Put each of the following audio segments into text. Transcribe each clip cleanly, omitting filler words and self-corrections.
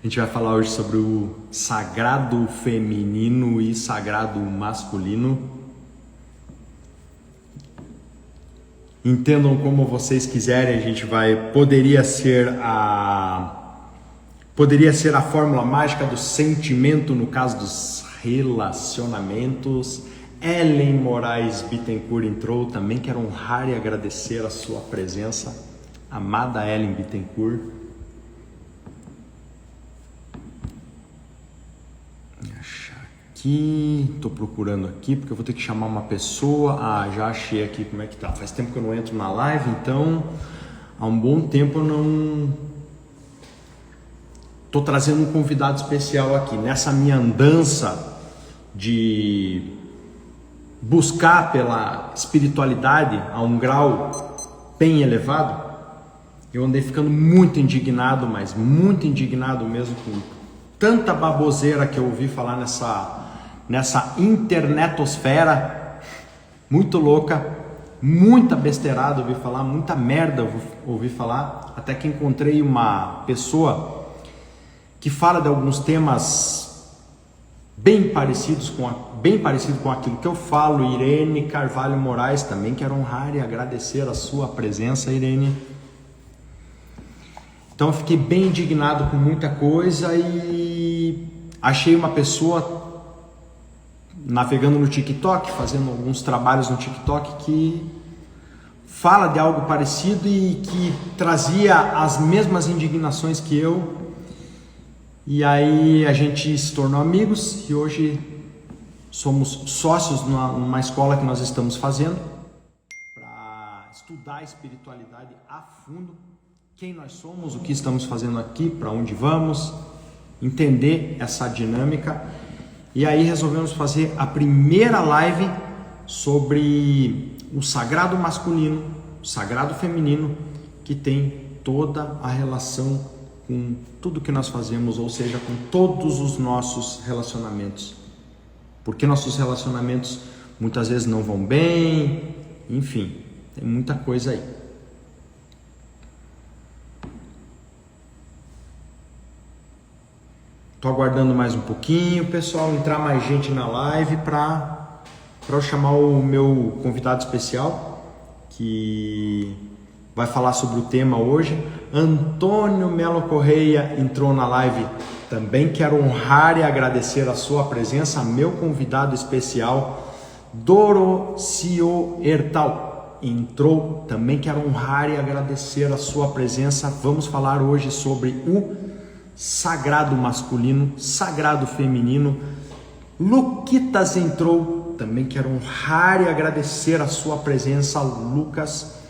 A gente vai falar hoje sobre o sagrado feminino e sagrado masculino. Entendam como vocês quiserem, a gente vai... Poderia ser a fórmula mágica do sentimento no caso dos relacionamentos. Ellen Moraes Bittencourt entrou, também quero honrar e agradecer a sua presença. Amada Ellen Bittencourt. Aqui, tô procurando aqui porque eu vou ter que chamar uma pessoa. Já achei aqui como é que tá. Faz tempo que eu não entro na live, então há um bom tempo eu não tô trazendo um convidado especial aqui. Nessa minha andança de buscar pela espiritualidade a um grau bem elevado, eu andei ficando muito indignado, mas muito indignado mesmo com tanta baboseira que eu ouvi falar nessa internetosfera muito louca, muita besteirada ouvi falar, muita merda ouvi falar, até que encontrei uma pessoa que fala de alguns temas bem parecido com aquilo que eu falo. Irene Carvalho Moraes, também quero honrar e agradecer a sua presença, Irene. Então eu fiquei bem indignado com muita coisa e achei uma pessoa navegando no TikTok, fazendo alguns trabalhos no TikTok, que fala de algo parecido e que trazia as mesmas indignações que eu. E aí a gente se tornou amigos e hoje somos sócios numa escola que nós estamos fazendo para estudar a espiritualidade a fundo, quem nós somos, o que estamos fazendo aqui, para onde vamos, entender essa dinâmica. E aí resolvemos fazer a primeira live sobre o sagrado masculino, o sagrado feminino, que tem toda a relação com tudo que nós fazemos, ou seja, com todos os nossos relacionamentos. Porque nossos relacionamentos muitas vezes não vão bem, enfim, tem muita coisa aí. Tô aguardando mais um pouquinho, pessoal, entrar mais gente na live para eu chamar o meu convidado especial, que vai falar sobre o tema hoje. Antônio Melo Correia entrou na live, também quero honrar e agradecer a sua presença. Meu convidado especial, Dorocio Hertal, entrou, também quero honrar e agradecer a sua presença. Vamos falar hoje sobre o sagrado masculino, sagrado feminino. Luquitas entrou, também quero honrar e agradecer a sua presença, Lucas.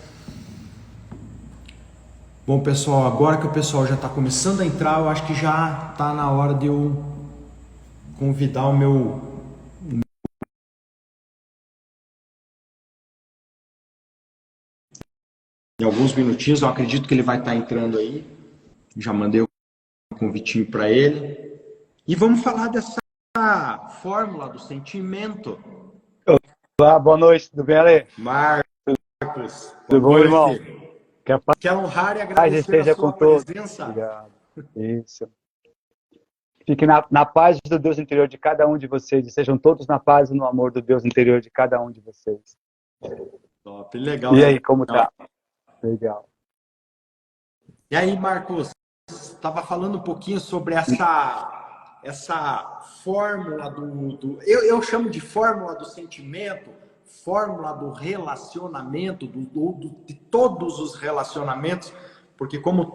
Bom, pessoal, agora que o pessoal já está começando a entrar, eu acho que já está na hora de eu convidar o meu... Em alguns minutinhos, eu acredito que ele vai estar entrando aí. Já mandei um convitinho para ele. E vamos falar dessa fórmula do sentimento. Olá, boa noite, tudo bem, Ale? Marcos, Tudo bom, irmão? Quero honrar e Paz agradecer esteja a sua com todos. presença. Obrigado. Isso. Fique na paz do Deus interior de cada um de vocês. E sejam todos na paz e no amor do Deus interior de cada um de vocês. Top, legal. E aí, como tá? Legal. E aí, Marcos, estava falando um pouquinho sobre essa fórmula eu chamo de fórmula do sentimento, fórmula do relacionamento, de todos os relacionamentos, porque como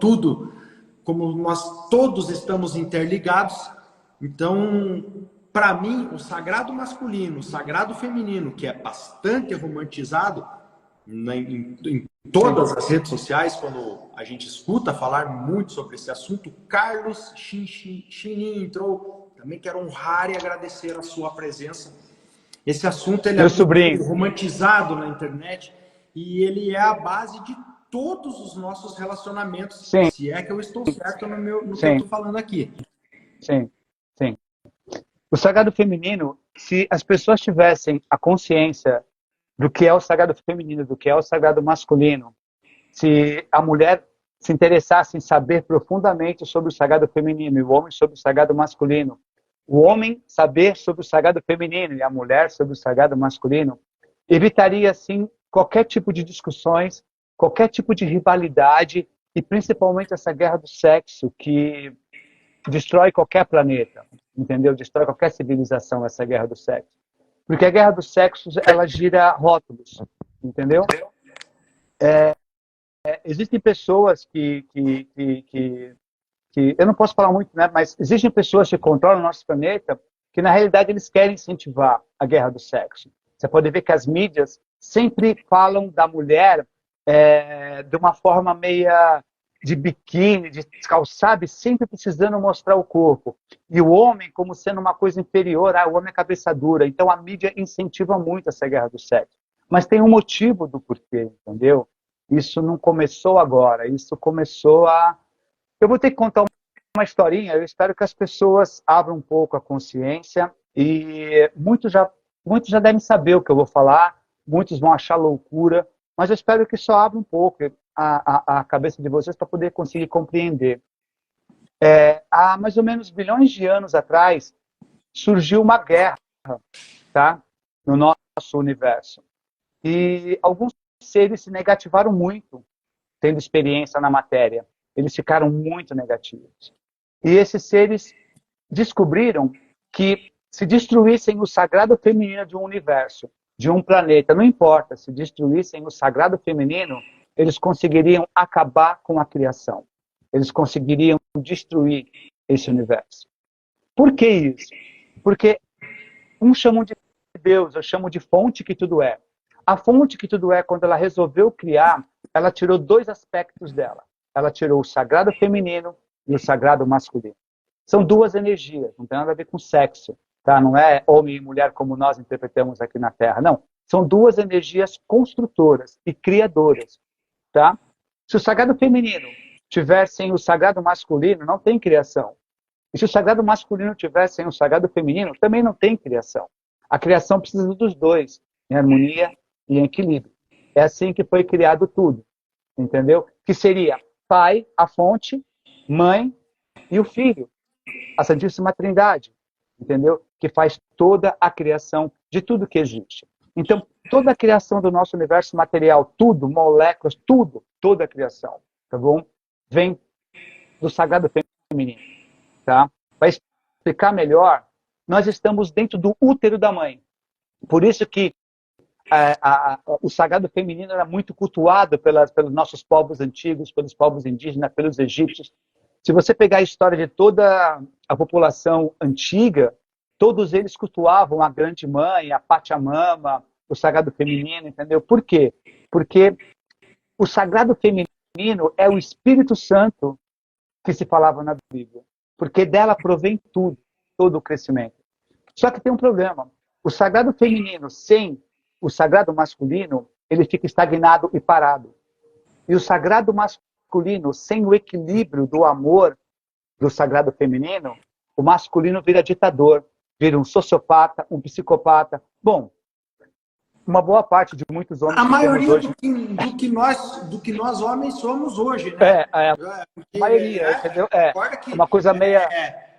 nós todos estamos interligados, então, para mim, o sagrado masculino, o sagrado feminino, que é bastante romantizado em todas as redes sociais, quando a gente escuta falar muito sobre esse assunto. Carlos Chinin entrou, também quero honrar e agradecer a sua presença. Esse assunto ele é muito romantizado na internet e ele é a base de todos os nossos relacionamentos. Sim. Se é que eu estou certo no que eu estou falando aqui. Sim, sim. O sagrado feminino, se as pessoas tivessem a consciência do que é o sagrado feminino, do que é o sagrado masculino, se a mulher se interessasse em saber profundamente sobre o sagrado feminino e o homem sobre o sagrado masculino, o homem saber sobre o sagrado feminino e a mulher sobre o sagrado masculino, evitaria, assim, qualquer tipo de discussões, qualquer tipo de rivalidade e principalmente essa guerra do sexo que destrói qualquer planeta, entendeu? Destrói qualquer civilização, essa guerra do sexo. Porque a guerra dos sexos, ela gira rótulos, entendeu? Existem pessoas que eu não posso falar muito, né? Mas existem pessoas que controlam o nosso planeta que, na realidade, eles querem incentivar a guerra do sexo. Você pode ver que as mídias sempre falam da mulher de uma forma meia de biquíni, de calçado, sempre precisando mostrar o corpo. E o homem como sendo uma coisa inferior, o homem é cabeça dura. Então a mídia incentiva muito essa guerra do sexo. Mas tem um motivo do porquê, entendeu? Isso não começou agora, isso começou a... Eu vou ter que contar uma historinha, eu espero que as pessoas abram um pouco a consciência e muitos já devem saber o que eu vou falar, muitos vão achar loucura, mas eu espero que só abra um pouco a cabeça de vocês para poder conseguir compreender. Há mais ou menos bilhões de anos atrás, surgiu uma guerra, tá? No nosso universo. E alguns seres se negativaram muito, tendo experiência na matéria. Eles ficaram muito negativos. E esses seres descobriram que se destruíssem o sagrado feminino de um universo, de um planeta, não importa, se destruíssem o sagrado feminino, eles conseguiriam acabar com a criação. Eles conseguiriam destruir esse universo. Por que isso? Porque uns chamam de Deus, eu chamo de fonte que tudo é. A fonte que tudo é, quando ela resolveu criar, ela tirou dois aspectos dela. Ela tirou o sagrado feminino e o sagrado masculino. São duas energias, não tem nada a ver com sexo. Tá? Não é homem e mulher como nós interpretamos aqui na Terra. Não. São duas energias construtoras e criadoras. Tá? Se o sagrado feminino tiver sem o sagrado masculino, não tem criação. E se o sagrado masculino tiver sem o sagrado feminino, também não tem criação. A criação precisa dos dois, em harmonia e em equilíbrio. É assim que foi criado tudo. Entendeu? Que seria pai, a fonte, mãe e o filho. A Santíssima Trindade. Entendeu? Que faz toda a criação de tudo que existe. Então, toda a criação do nosso universo material, tudo, moléculas, tudo, toda a criação, tá bom? Vem do sagrado feminino, tá? Para explicar melhor, nós estamos dentro do útero da mãe. Por isso que o sagrado feminino era muito cultuado pelos nossos povos antigos, pelos povos indígenas, pelos egípcios. Se você pegar a história de toda a população antiga, todos eles cultuavam a grande mãe, a Pachamama, o sagrado feminino, entendeu? Por quê? Porque o sagrado feminino é o Espírito Santo que se falava na Bíblia. Porque dela provém tudo, todo o crescimento. Só que tem um problema. O sagrado feminino sem o sagrado masculino, ele fica estagnado e parado. E o sagrado masculino, sem o equilíbrio do amor do sagrado feminino, o masculino vira ditador, vira um sociopata, um psicopata. Bom, uma boa parte de muitos homens... A maioria hoje... do que nós homens somos hoje, né? A maioria, entendeu? Uma coisa meia...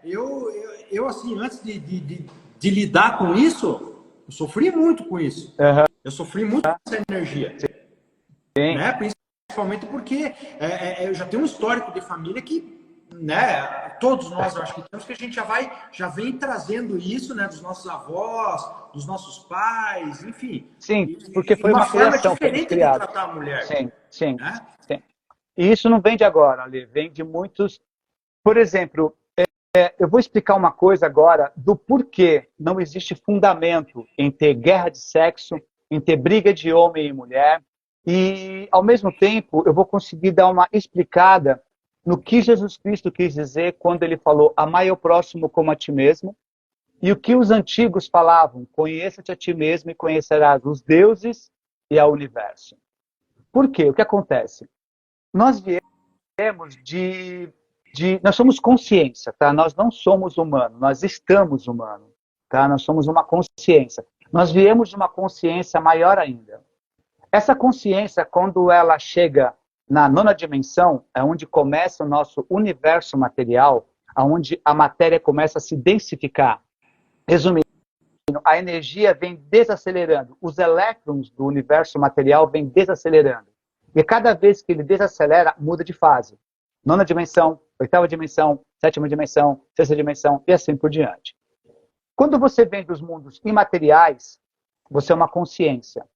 Eu, assim, antes de lidar com isso, eu sofri muito com isso. Uhum. Eu sofri muito com essa energia. Sim. Né? Principalmente porque eu já tenho um histórico de família que, né, todos nós, eu acho que temos, que a gente já vem trazendo isso, né, dos nossos avós, dos nossos pais, enfim. Sim, porque foi uma criação diferente de tratar a mulher. Sim. Né? Sim. E isso não vem de agora, Ali, vem de muitos... Por exemplo, eu vou explicar uma coisa agora do porquê não existe fundamento em ter guerra de sexo, em ter briga de homem e mulher, e, ao mesmo tempo, eu vou conseguir dar uma explicada no que Jesus Cristo quis dizer quando ele falou amai ao próximo como a ti mesmo, e o que os antigos falavam, conheça-te a ti mesmo e conhecerás os deuses e ao universo. Por quê? O que acontece? Nós viemos nós somos consciência, tá? Nós não somos humanos, nós estamos humanos, tá? Nós somos uma consciência. Nós viemos de uma consciência maior ainda. Essa consciência, quando ela chega na nona dimensão, é onde começa o nosso universo material, onde a matéria começa a se densificar. Resumindo, a energia vem desacelerando, os elétrons do universo material vêm desacelerando. E cada vez que ele desacelera, muda de fase. Nona dimensão, oitava dimensão, sétima dimensão, sexta dimensão e assim por diante. Quando você vem dos mundos imateriais, você é uma consciência.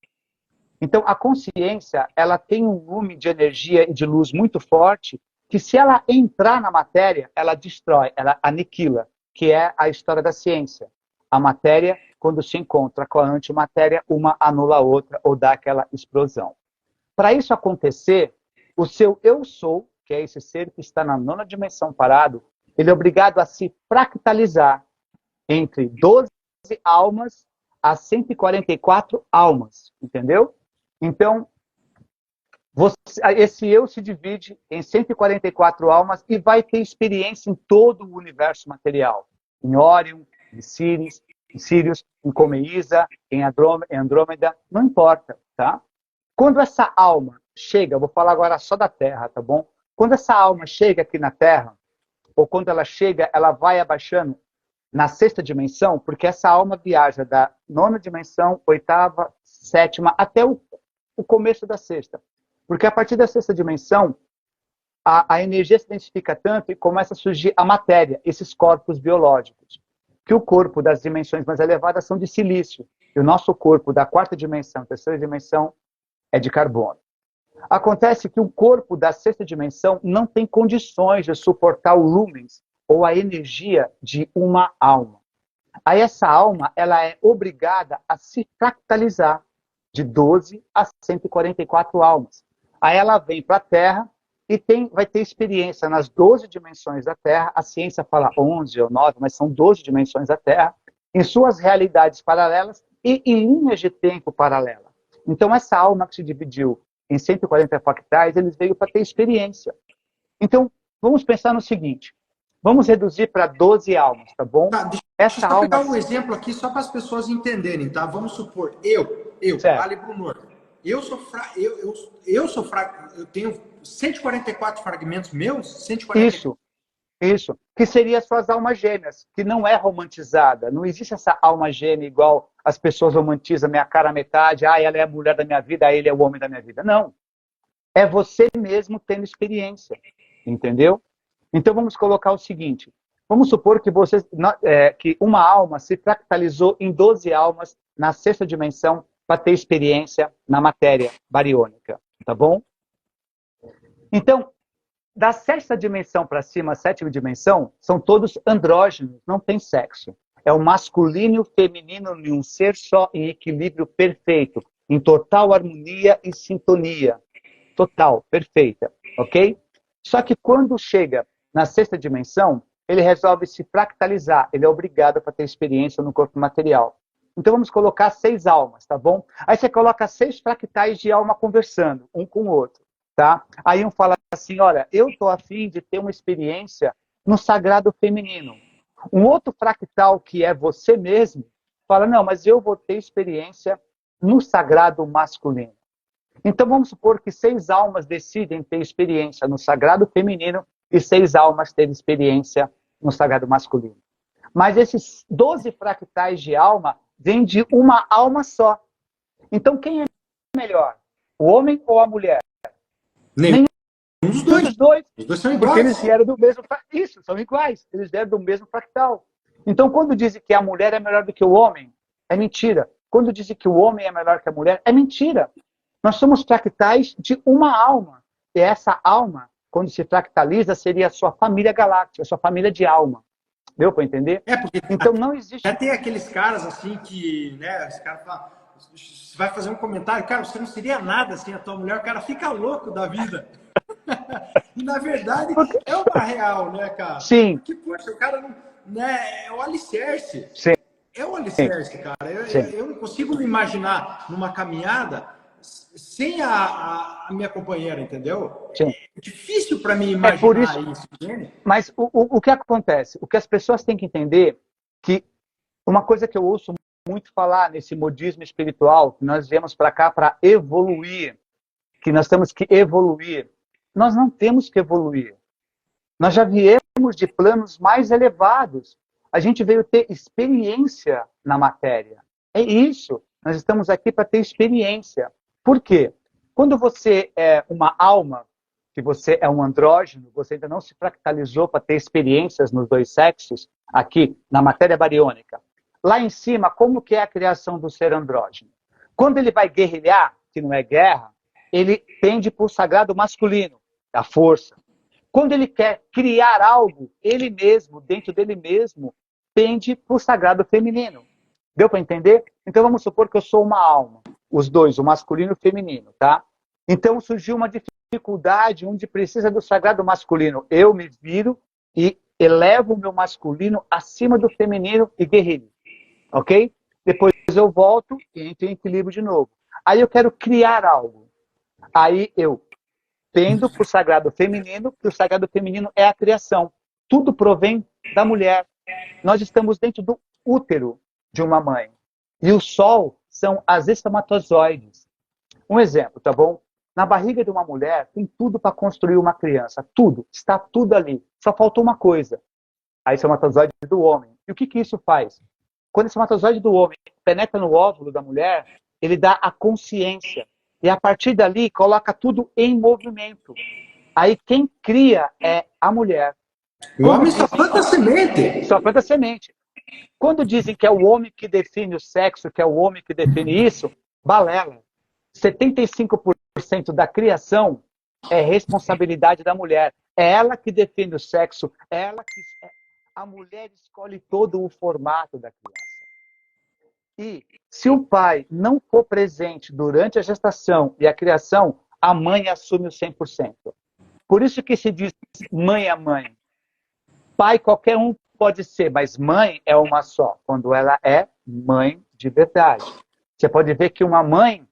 Então, a consciência, ela tem um lume de energia e de luz muito forte, que se ela entrar na matéria, ela destrói, ela aniquila, que é a história da ciência. A matéria, quando se encontra com a antimatéria, uma anula a outra ou dá aquela explosão. Para isso acontecer, o seu eu sou, que é esse ser que está na nona dimensão parado, ele é obrigado a se fractalizar entre 12 almas a 144 almas, entendeu? Então, esse eu se divide em 144 almas e vai ter experiência em todo o universo material. Em Órion, em Sirius, em Comeísa, em Andrômeda, não importa, tá? Quando essa alma chega, eu vou falar agora só da Terra, tá bom? Quando essa alma chega aqui na Terra, ou quando ela chega, ela vai abaixando na sexta dimensão, porque essa alma viaja da nona dimensão, oitava, sétima, até o começo da sexta. Porque a partir da sexta dimensão, a energia se densifica tanto e começa a surgir a matéria, esses corpos biológicos. Que o corpo das dimensões mais elevadas são de silício. E o nosso corpo da quarta dimensão, terceira dimensão, é de carbono. Acontece que o corpo da sexta dimensão não tem condições de suportar o lumens ou a energia de uma alma. Aí essa alma, ela é obrigada a se fractalizar de 12 a 144 almas. Aí ela vem para a Terra e vai ter experiência nas 12 dimensões da Terra. A ciência fala 11 ou 9, mas são 12 dimensões da Terra, em suas realidades paralelas e em linhas de tempo paralelas. Então essa alma que se dividiu em 140 fractais, eles veio para ter experiência. Então, vamos pensar no seguinte. Vamos reduzir para 12 almas, tá bom? Tá, deixa Essa eu só alma... pegar um exemplo aqui só para as pessoas entenderem, tá? Vamos supor, Ali Brunor, eu tenho 144 fragmentos meus? 144... Isso. Que seria as suas almas gêmeas, que não é romantizada. Não existe essa alma gêmea igual as pessoas romantizam, minha cara metade, ela é a mulher da minha vida, ele é o homem da minha vida. Não. É você mesmo tendo experiência. Entendeu? Então vamos colocar o seguinte. Vamos supor que que uma alma se fractalizou em 12 almas na sexta dimensão para ter experiência na matéria bariônica. Tá bom? Então, da sexta dimensão para cima, a sétima dimensão, são todos andrógenos, não tem sexo. É o masculino e o feminino em um ser só, em equilíbrio perfeito, em total harmonia e sintonia. Total, perfeita, ok? Só que quando chega na sexta dimensão, ele resolve se fractalizar, ele é obrigado para ter experiência no corpo material. Então vamos colocar 6 almas, tá bom? Aí você coloca 6 fractais de alma conversando, um com o outro. Tá? Aí um fala assim, olha, eu estou a fim de ter uma experiência no sagrado feminino. Um outro fractal, que é você mesmo, fala, não, mas eu vou ter experiência no sagrado masculino. Então vamos supor que 6 almas decidem ter experiência no sagrado feminino e 6 almas terem experiência no sagrado masculino. Mas esses 12 fractais de alma vêm de uma alma só. Então quem é melhor? O homem ou a mulher? Nenhum dos dois. Os dois. Os dois são Porque iguais. eles vieram do mesmo... Isso, são iguais. Eles vieram do mesmo fractal. Então, quando dizem que a mulher é melhor do que o homem, é mentira. Quando dizem que o homem é melhor que a mulher, é mentira. Nós somos fractais de uma alma. E essa alma, quando se fractaliza, seria a sua família galáctica, a sua família de alma. Deu para entender? Porque então, não existe... Já tem aqueles caras assim que, né, os caras falam, você vai fazer um comentário, cara, você não seria nada sem a tua mulher, o cara fica louco da vida. E na verdade é uma real, né, cara? Sim. Porque, poxa, o cara não, né, é o alicerce. Sim. É o alicerce, cara. Eu não consigo me imaginar numa caminhada sem a minha companheira, entendeu? Sim. É difícil para mim imaginar por isso. Entende? Mas o que acontece? O que as pessoas têm que entender que uma coisa que eu ouço muito falar nesse modismo espiritual, que nós viemos para cá para evoluir, que nós temos que evoluir. nós não temos que evoluir. Nós já viemos de planos mais elevados. A gente veio ter experiência na matéria. É isso. Nós estamos aqui para ter experiência. Por quê? Quando você é uma alma, que você é um andrógeno, você ainda não se fractalizou para ter experiências nos dois sexos, aqui na matéria bariônica. Lá em cima, como que é a criação do ser andrógeno? Quando ele vai guerrilhar, que não é guerra, ele tende para o sagrado masculino, a força. Quando ele quer criar algo, ele mesmo, dentro dele mesmo, tende para o sagrado feminino. Deu para entender? Então vamos supor que eu sou uma alma, os dois, o masculino e o feminino, tá? Então surgiu uma dificuldade onde precisa do sagrado masculino. Eu me viro e elevo o meu masculino acima do feminino e guerrilho. Ok? Depois eu volto e entro em equilíbrio de novo. Aí eu quero criar algo. Aí eu tendo para o sagrado feminino, que o sagrado feminino é a criação. Tudo provém da mulher. Nós estamos dentro do útero de uma mãe. E o sol são as espermatozoides. Um exemplo, tá bom? Na barriga de uma mulher tem tudo para construir uma criança. Tudo. Está tudo ali. Só faltou uma coisa. A espermatozoide do homem. E o que isso faz? Quando o espermatozoide do homem penetra no óvulo da mulher, ele dá a consciência. E a partir dali, coloca tudo em movimento. Aí quem cria é a mulher. O homem só planta semente. Só planta semente. Quando dizem que é o homem que define o sexo, que é o homem que define isso, balela. 75% da criação é responsabilidade da mulher. É ela que define o sexo, a mulher escolhe todo o formato da criança. E se o pai não for presente durante a gestação e a criação, a mãe assume o 100%. Por isso que se diz mãe é mãe. Pai qualquer um pode ser, mas mãe é uma só, quando ela é mãe de verdade. Você pode ver que uma mãe,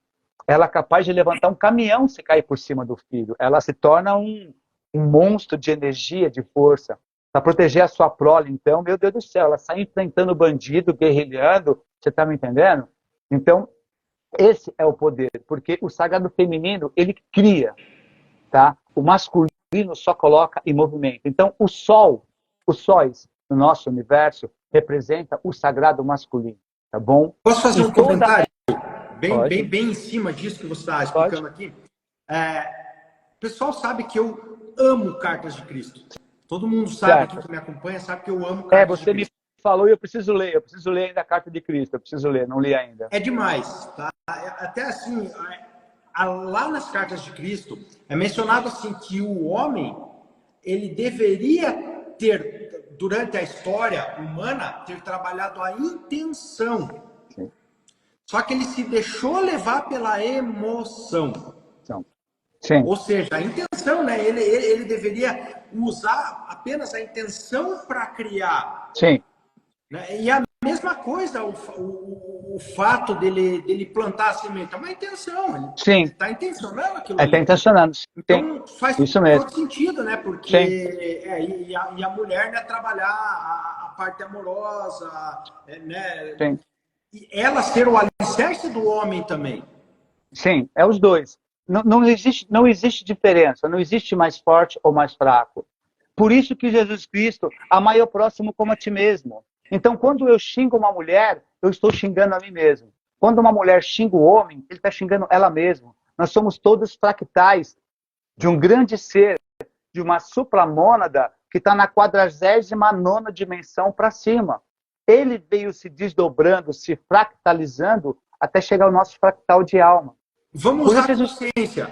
ela é capaz de levantar um caminhão se cair por cima do filho. Ela se torna um monstro de energia, de força. Para proteger a sua prole, então, meu Deus do céu, ela sai enfrentando bandido, guerrilhando, você está me entendendo? Então, esse é o poder, porque o sagrado feminino, ele cria, tá? O masculino só coloca em movimento. Então, os sóis no nosso universo, representa o sagrado masculino, tá bom? Posso fazer um comentário? Bem em cima disso que você está explicando aqui. O pessoal sabe que eu amo Cartas de Cristo. Todo mundo sabe aqui que me acompanha, sabe que eu amo Cartas de Cristo. Você me falou e eu preciso ler ainda a Carta de Cristo, eu preciso ler, não li ainda. É demais, tá? Até assim, lá nas Cartas de Cristo, é mencionado assim que o homem, ele deveria ter, durante a história humana, ter trabalhado a intenção. Sim. Só que ele se deixou levar pela emoção. Sim. Ou seja, a intenção, né? Ele deveria usar apenas a intenção para criar. Sim. Né? E a mesma coisa, o fato dele plantar a semente, é uma intenção. Ele está intencionando aquilo ali. Está intencionando. Então faz isso mesmo. todo sentido, né? Porque e a mulher, né, trabalhar a parte amorosa, né? Sim. E ela ser o alicerce do homem também. Sim, é os dois. Não existe diferença, não existe mais forte ou mais fraco. Por isso que Jesus Cristo ama o próximo como a ti mesmo. Então, quando eu xingo uma mulher, eu estou xingando a mim mesmo. Quando uma mulher xinga o homem, ele está xingando ela mesma. Nós somos todos fractais de um grande ser, de uma supramônada que está na 49ª dimensão para cima. Ele veio se desdobrando, se fractalizando, até chegar ao nosso fractal de alma. Vamos usar consciência.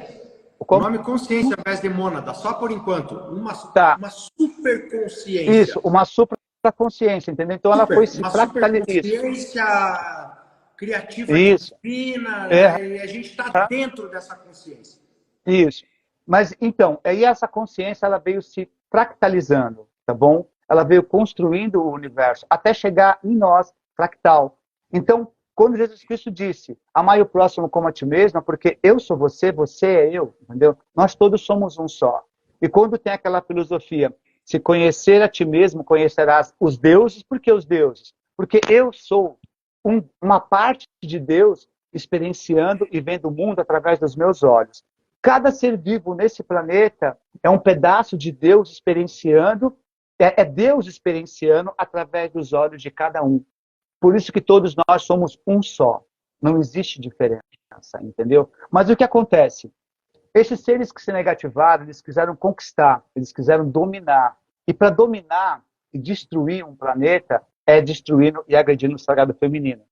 O nome consciência ao invés de mônada, só por enquanto. Uma superconsciência. Isso, uma supraconsciência, entendeu? Então ela foi se fractalizando. Uma superconsciência criativa, divina, e a gente está dentro dessa consciência. Isso. Mas, então, aí essa consciência, ela veio se fractalizando, tá bom? Ela veio construindo o universo, até chegar em nós, fractal. Então, quando Jesus Cristo disse, amai o próximo como a ti mesmo, porque eu sou você, você é eu, entendeu? Nós todos somos um só. E quando tem aquela filosofia, se conhecer a ti mesmo, conhecerás os deuses. Por que os deuses? Porque eu sou uma parte de Deus experienciando e vendo o mundo através dos meus olhos. Cada ser vivo nesse planeta é um pedaço de Deus experienciando, é Deus experienciando através dos olhos de cada um. Por isso que todos nós somos um só. Não existe diferença, entendeu? Mas o que acontece? Esses seres que se negativaram, eles quiseram conquistar, eles quiseram dominar. E para dominar e destruir um planeta, é destruindo e agredindo o sagrado feminino.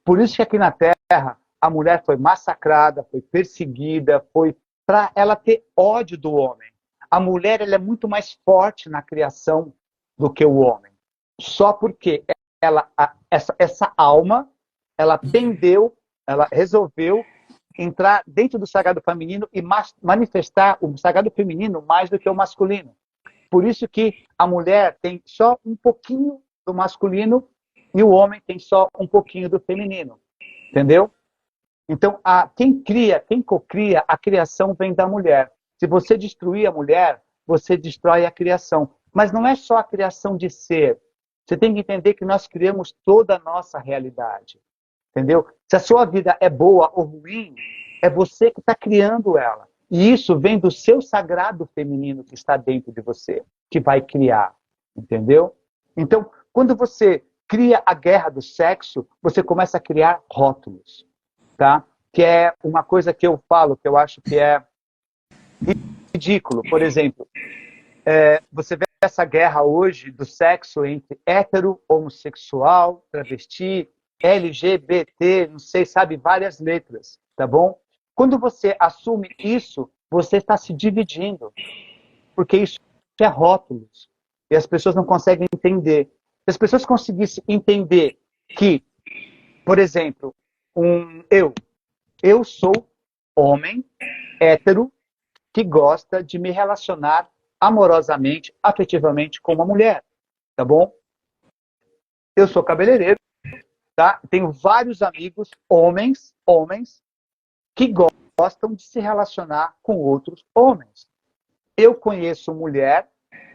Por isso que aqui na Terra, a mulher foi massacrada, foi perseguida, foi para ela ter ódio do homem. A mulher ela é muito mais forte na criação do que o homem. Só porque essa alma, ela tendeu, ela resolveu entrar dentro do sagrado feminino e manifestar o sagrado feminino mais do que o masculino. Por isso que a mulher tem só um pouquinho do masculino e o homem tem só um pouquinho do feminino. Entendeu? Então, quem cocria, a criação vem da mulher. Se você destruir a mulher, você destrói a criação. Mas não é só a criação de ser. Você tem que entender que nós criamos toda a nossa realidade. Entendeu? Se a sua vida é boa ou ruim, é você que está criando ela. E isso vem do seu sagrado feminino que está dentro de você, que vai criar. Entendeu? Então, quando você cria a guerra do sexo, você começa a criar rótulos. Tá? Que é uma coisa que eu falo, que eu acho que é ridículo. Por exemplo, você vê essa guerra hoje do sexo entre hétero, homossexual, travesti, LGBT, não sei, sabe, várias letras, tá bom? Quando você assume isso, você está se dividindo, porque isso é rótulos, e as pessoas não conseguem entender. Se as pessoas conseguissem entender que, por exemplo, eu sou homem, hétero, que gosta de me relacionar amorosamente, afetivamente com uma mulher, tá bom? Eu sou cabeleireiro, tá? Tenho vários amigos, homens, que gostam de se relacionar com outros homens. Eu conheço mulher,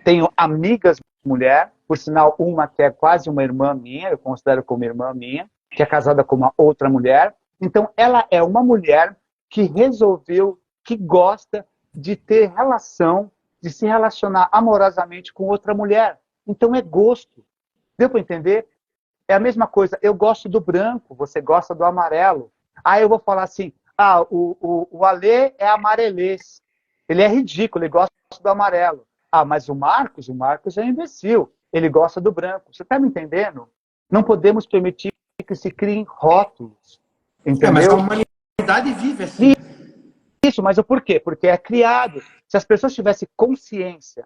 tenho amigas mulher, por sinal, uma que é quase uma irmã minha, eu considero como irmã minha, que é casada com uma outra mulher. Então, ela é uma mulher que resolveu, que gosta de ter relação, de se relacionar amorosamente com outra mulher. Então, é gosto. Deu para entender? É a mesma coisa. Eu gosto do branco, você gosta do amarelo. Aí eu vou falar assim, o Alê é amarelês. Ele é ridículo, ele gosta do amarelo. Mas o Marcos é um imbecil. Ele gosta do branco. Você está me entendendo? Não podemos permitir que se criem rótulos. Entendeu? Mas a humanidade vive assim. Isso, mas o porquê? Porque é criado. Se as pessoas tivessem consciência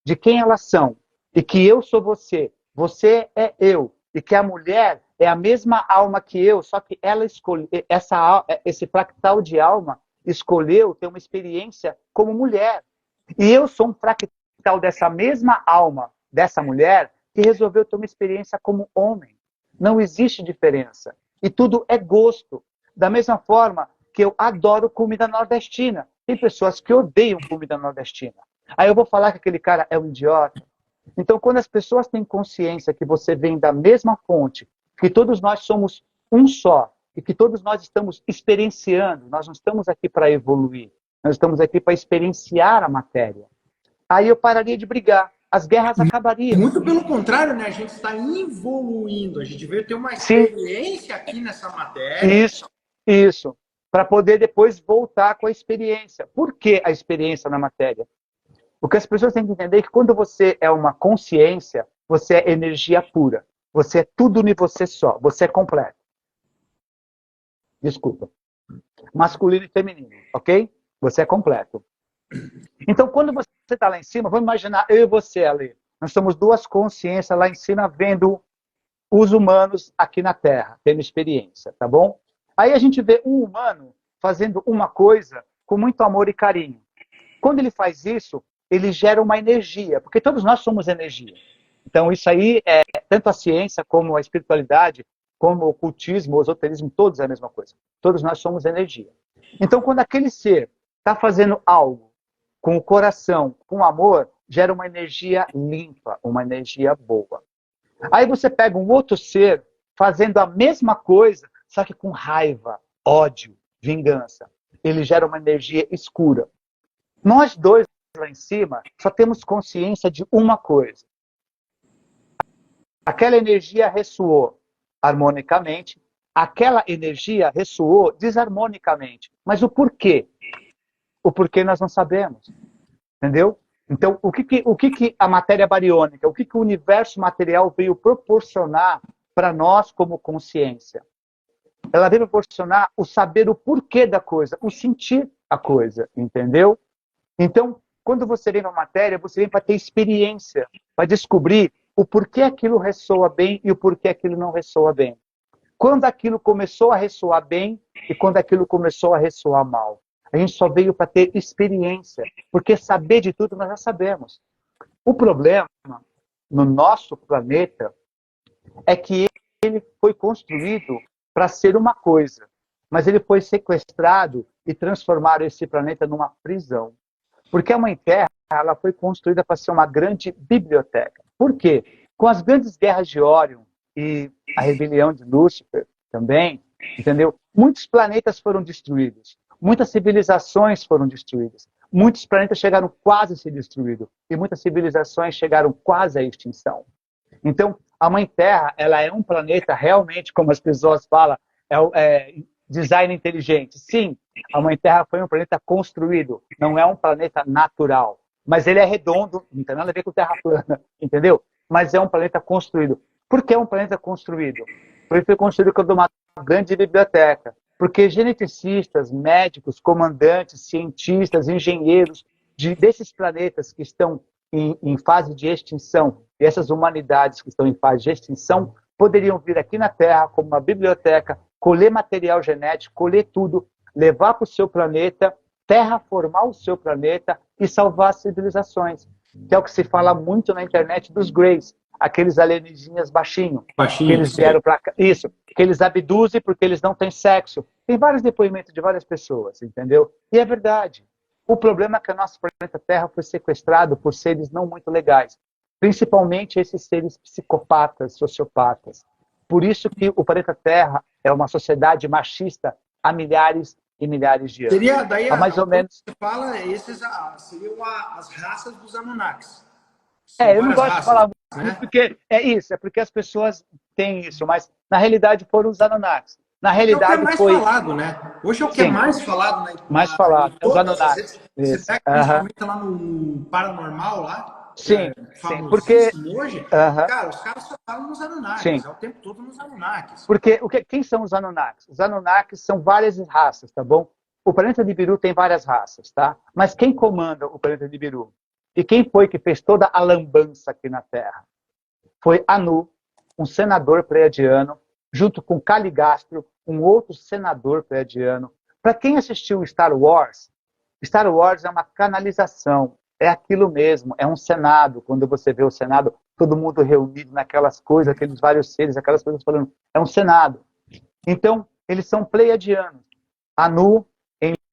de quem elas são, e que eu sou você, você é eu, e que a mulher é a mesma alma que eu, só que ela escolheu, esse fractal de alma escolheu ter uma experiência como mulher. E eu sou um fractal dessa mesma alma, dessa mulher, que resolveu ter uma experiência como homem. Não existe diferença. E tudo é gosto. Da mesma forma que eu adoro comida nordestina. Tem pessoas que odeiam comida nordestina. Aí eu vou falar que aquele cara é um idiota. Então, quando as pessoas têm consciência que você vem da mesma fonte, que todos nós somos um só, e que todos nós estamos experienciando, nós não estamos aqui para evoluir, nós estamos aqui para experienciar a matéria. Aí eu pararia de brigar, as guerras acabariam. Muito pelo contrário, né? A gente está evoluindo, a gente veio ter uma experiência aqui nessa matéria. Isso. Para poder depois voltar com a experiência. Por que a experiência na matéria? Porque as pessoas têm que entender que quando você é uma consciência, você é energia pura. Você é tudo em você só. Você é completo. Desculpa. Masculino e feminino, ok? Você é completo. Então, quando você está lá em cima, vamos imaginar eu e você ali. Nós somos duas consciências lá em cima vendo os humanos aqui na Terra, tendo experiência, tá bom? Aí a gente vê um humano fazendo uma coisa com muito amor e carinho. Quando ele faz isso, ele gera uma energia, porque todos nós somos energia. Então isso aí é tanto a ciência como a espiritualidade, como o ocultismo, o esoterismo, todos é a mesma coisa. Todos nós somos energia. Então quando aquele ser está fazendo algo com o coração, com amor, gera uma energia limpa, uma energia boa. Aí você pega um outro ser fazendo a mesma coisa, só que com raiva, ódio, vingança. ele gera uma energia escura. Nós dois lá em cima só temos consciência de uma coisa. Aquela energia ressoou harmonicamente, aquela energia ressoou desarmonicamente. Mas o porquê? O porquê nós não sabemos. Entendeu? Então, o que a matéria bariônica, o que o universo material veio proporcionar para nós como consciência? Ela veio proporcionar o saber o porquê da coisa, o sentir a coisa, entendeu? Então, quando você vem para a matéria, você vem para ter experiência, para descobrir o porquê aquilo ressoa bem e o porquê aquilo não ressoa bem. Quando aquilo começou a ressoar bem e quando aquilo começou a ressoar mal. A gente só veio para ter experiência, porque saber de tudo nós já sabemos. O problema no nosso planeta é que ele foi construído para ser uma coisa, mas ele foi sequestrado e transformaram esse planeta numa prisão. Porque a Mãe Terra ela foi construída para ser uma grande biblioteca. Por quê? Com as grandes guerras de Órion e a rebelião de Lúcifer também, entendeu? Muitos planetas foram destruídos. Muitas civilizações foram destruídas. Muitos planetas chegaram quase a ser destruídos. E muitas civilizações chegaram quase à extinção. Então, a Mãe Terra, ela é um planeta realmente, como as pessoas falam, design inteligente. Sim, a Mãe Terra foi um planeta construído, não é um planeta natural. Mas ele é redondo, não tem nada a ver com Terra plana, entendeu? Mas é um planeta construído. Por que é um planeta construído? Porque ele foi construído com uma grande biblioteca. Porque geneticistas, médicos, comandantes, cientistas, engenheiros desses planetas que estão em fase de extinção, e essas humanidades que estão em fase de extinção, poderiam vir aqui na Terra como uma biblioteca, colher material genético, colher tudo, levar para o seu planeta, terraformar o seu planeta e salvar as civilizações. Que é o que se fala muito na internet dos Greys, aqueles alienígenas baixinhos. Que eles vieram para cá. Isso, que eles abduzem porque eles não têm sexo. Tem vários depoimentos de várias pessoas, entendeu? E é verdade. O problema é que o nosso planeta Terra foi sequestrado por seres não muito legais. Principalmente esses seres psicopatas, sociopatas. Por isso que o planeta Terra é uma sociedade machista há milhares e milhares de anos. Seria daí, há mais ou menos... você fala, esses seriam as raças dos Anunnakis. Eu não gosto de falar muito, né? Porque é porque as pessoas têm isso, mas na realidade foram os Anunnakis. Na realidade é o que é mais falado, né? Hoje é o que é mais falado, né? Mais falado, os Anunnakis. Você pega principalmente lá no Paranormal, lá. Sim, sim, porque... Hoje, cara, os caras só falam nos Anunnakis, sim. É o tempo todo nos Anunnakis. Porque quem são os Anunnakis? Os Anunnakis são várias raças, tá bom? O planeta Nibiru tem várias raças, tá? Mas quem comanda o planeta Nibiru? E quem foi que fez toda a lambança aqui na Terra? Foi Anu, um senador pleiadiano, junto com Caligastro, um outro senador pleiadiano. Para quem assistiu Star Wars é uma canalização, é aquilo mesmo, é um Senado. Quando você vê o Senado, todo mundo reunido naquelas coisas, aqueles vários seres, aquelas coisas falando, é um Senado. Então, eles são pleiadianos. Anu,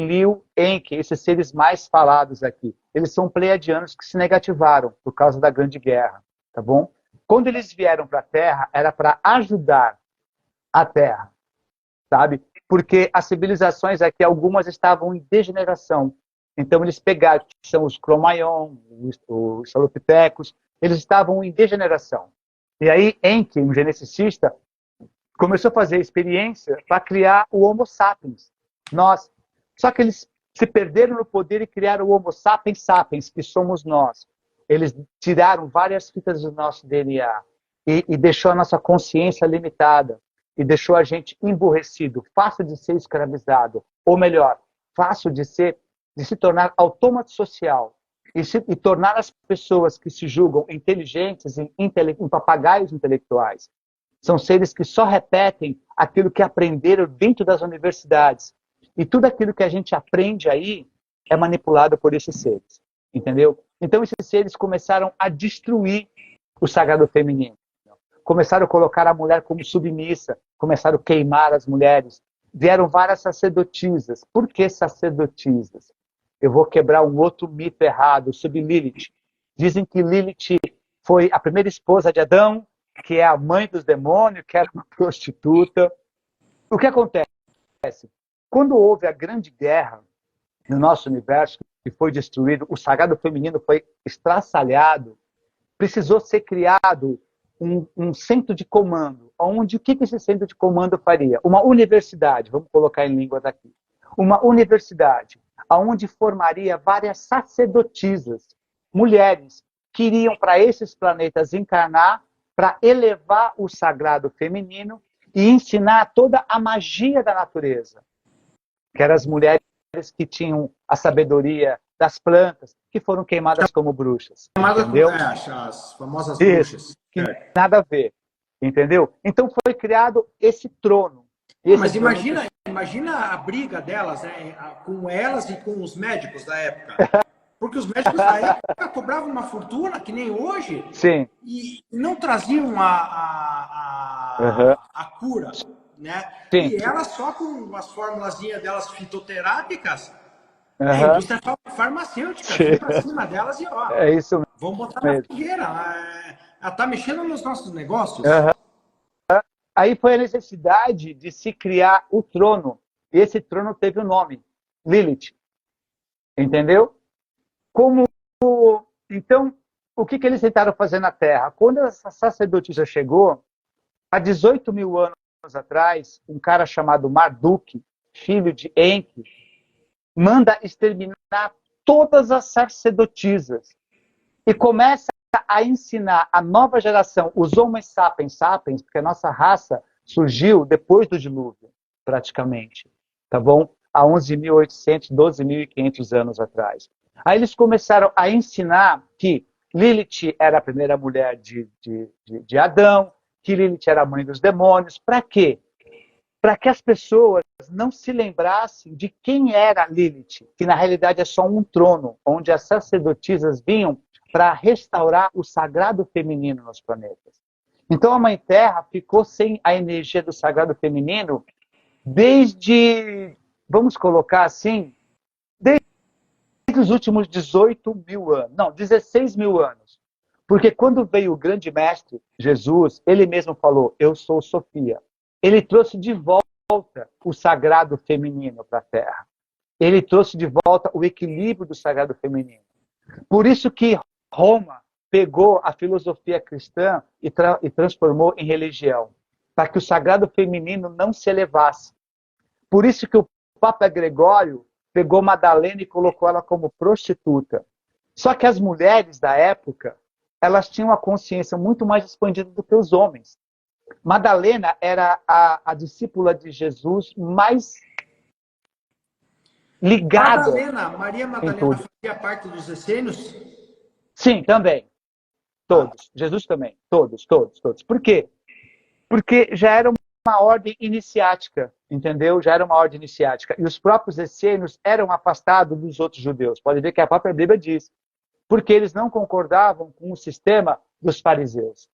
Enlil, Enki, esses seres mais falados aqui, eles são pleiadianos que se negativaram por causa da Grande Guerra, tá bom? Quando eles vieram para a Terra, era para ajudar a Terra, sabe? Porque as civilizações aqui, algumas estavam em degeneração. Então eles pegaram, que são os Cro-Magnon, os Salopithecus, eles estavam em degeneração. E aí Enki, um geneticista, começou a fazer experiência para criar o Homo sapiens. Nós. Só que eles se perderam no poder e criaram o Homo sapiens sapiens, que somos nós. Eles tiraram várias fitas do nosso DNA e deixou a nossa consciência limitada e deixou a gente emburrecido, fácil de ser escravizado, ou melhor, fácil de se tornar autômato social e tornar as pessoas que se julgam inteligentes em papagaios intelectuais. São seres que só repetem aquilo que aprenderam dentro das universidades. E tudo aquilo que a gente aprende aí é manipulado por esses seres, entendeu? Então esses seres começaram a destruir o sagrado feminino. Começaram a colocar a mulher como submissa, começaram a queimar as mulheres. Vieram várias sacerdotisas. Por que sacerdotisas? Eu vou quebrar um outro mito errado sobre Lilith. Dizem que Lilith foi a primeira esposa de Adão, que é a mãe dos demônios, que era uma prostituta. O que acontece? Quando houve a grande guerra no nosso universo, que foi destruído, o sagrado feminino foi estraçalhado, precisou ser criado um centro de comando. Onde, o que esse centro de comando faria? Uma universidade, vamos colocar em línguas aqui. Uma universidade, onde formaria várias sacerdotisas, mulheres, que iriam para esses planetas encarnar para elevar o sagrado feminino e ensinar toda a magia da natureza. Que eram as mulheres que tinham a sabedoria das plantas, que foram queimadas como bruxas. Entendeu? As famosas Isso, bruxas. que nada a ver. Entendeu? Então foi criado esse trono. Mas imagina a briga delas, né, com elas e com os médicos da época. Porque os médicos da época cobravam uma fortuna, que nem hoje, Sim. e não traziam a cura, né? Sim. E elas só com as formulazinhas delas fitoterápicas, a indústria farmacêutica, vem pra cima delas e ó, é isso mesmo. Vamos botar na fogueira. Ela tá mexendo nos nossos negócios. Aí foi a necessidade de se criar o trono. E esse trono teve o nome, Lilith. Entendeu? Então, o que eles tentaram fazer na Terra? Quando essa sacerdotisa chegou, há 18 mil anos atrás, um cara chamado Marduk, filho de Enki, manda exterminar todas as sacerdotisas e começa a ensinar a nova geração, os Homo sapiens sapiens, porque a nossa raça surgiu depois do dilúvio, praticamente, tá bom? Há 11.800, 12.500 anos atrás. Aí eles começaram a ensinar que Lilith era a primeira mulher de Adão, que Lilith era a mãe dos demônios. Para quê? Para que as pessoas não se lembrassem de quem era Lilith, que na realidade é só um trono, onde as sacerdotisas vinham para restaurar o sagrado feminino nos planetas. Então a Mãe Terra ficou sem a energia do sagrado feminino desde, vamos colocar assim, desde os últimos 18 mil anos, não, 16 mil anos. Porque quando veio o grande mestre, Jesus, ele mesmo falou, eu sou Sofia. Ele trouxe de volta o sagrado feminino para a Terra. Ele trouxe de volta o equilíbrio do sagrado feminino. Por isso que Roma pegou a filosofia cristã e transformou em religião, para que o sagrado feminino não se elevasse. Por isso que o Papa Gregório pegou Madalena e colocou ela como prostituta. Só que as mulheres da época, elas tinham a consciência muito mais expandida do que os homens. Madalena era a discípula de Jesus mais ligada. Maria Madalena fazia parte dos essênios? Sim, também. Todos. Jesus também. Todos. Por quê? Porque já era uma ordem iniciática, entendeu? Já era uma ordem iniciática. E os próprios essênios eram afastados dos outros judeus. Pode ver que a própria Bíblia diz. Porque eles não concordavam com o sistema dos fariseus.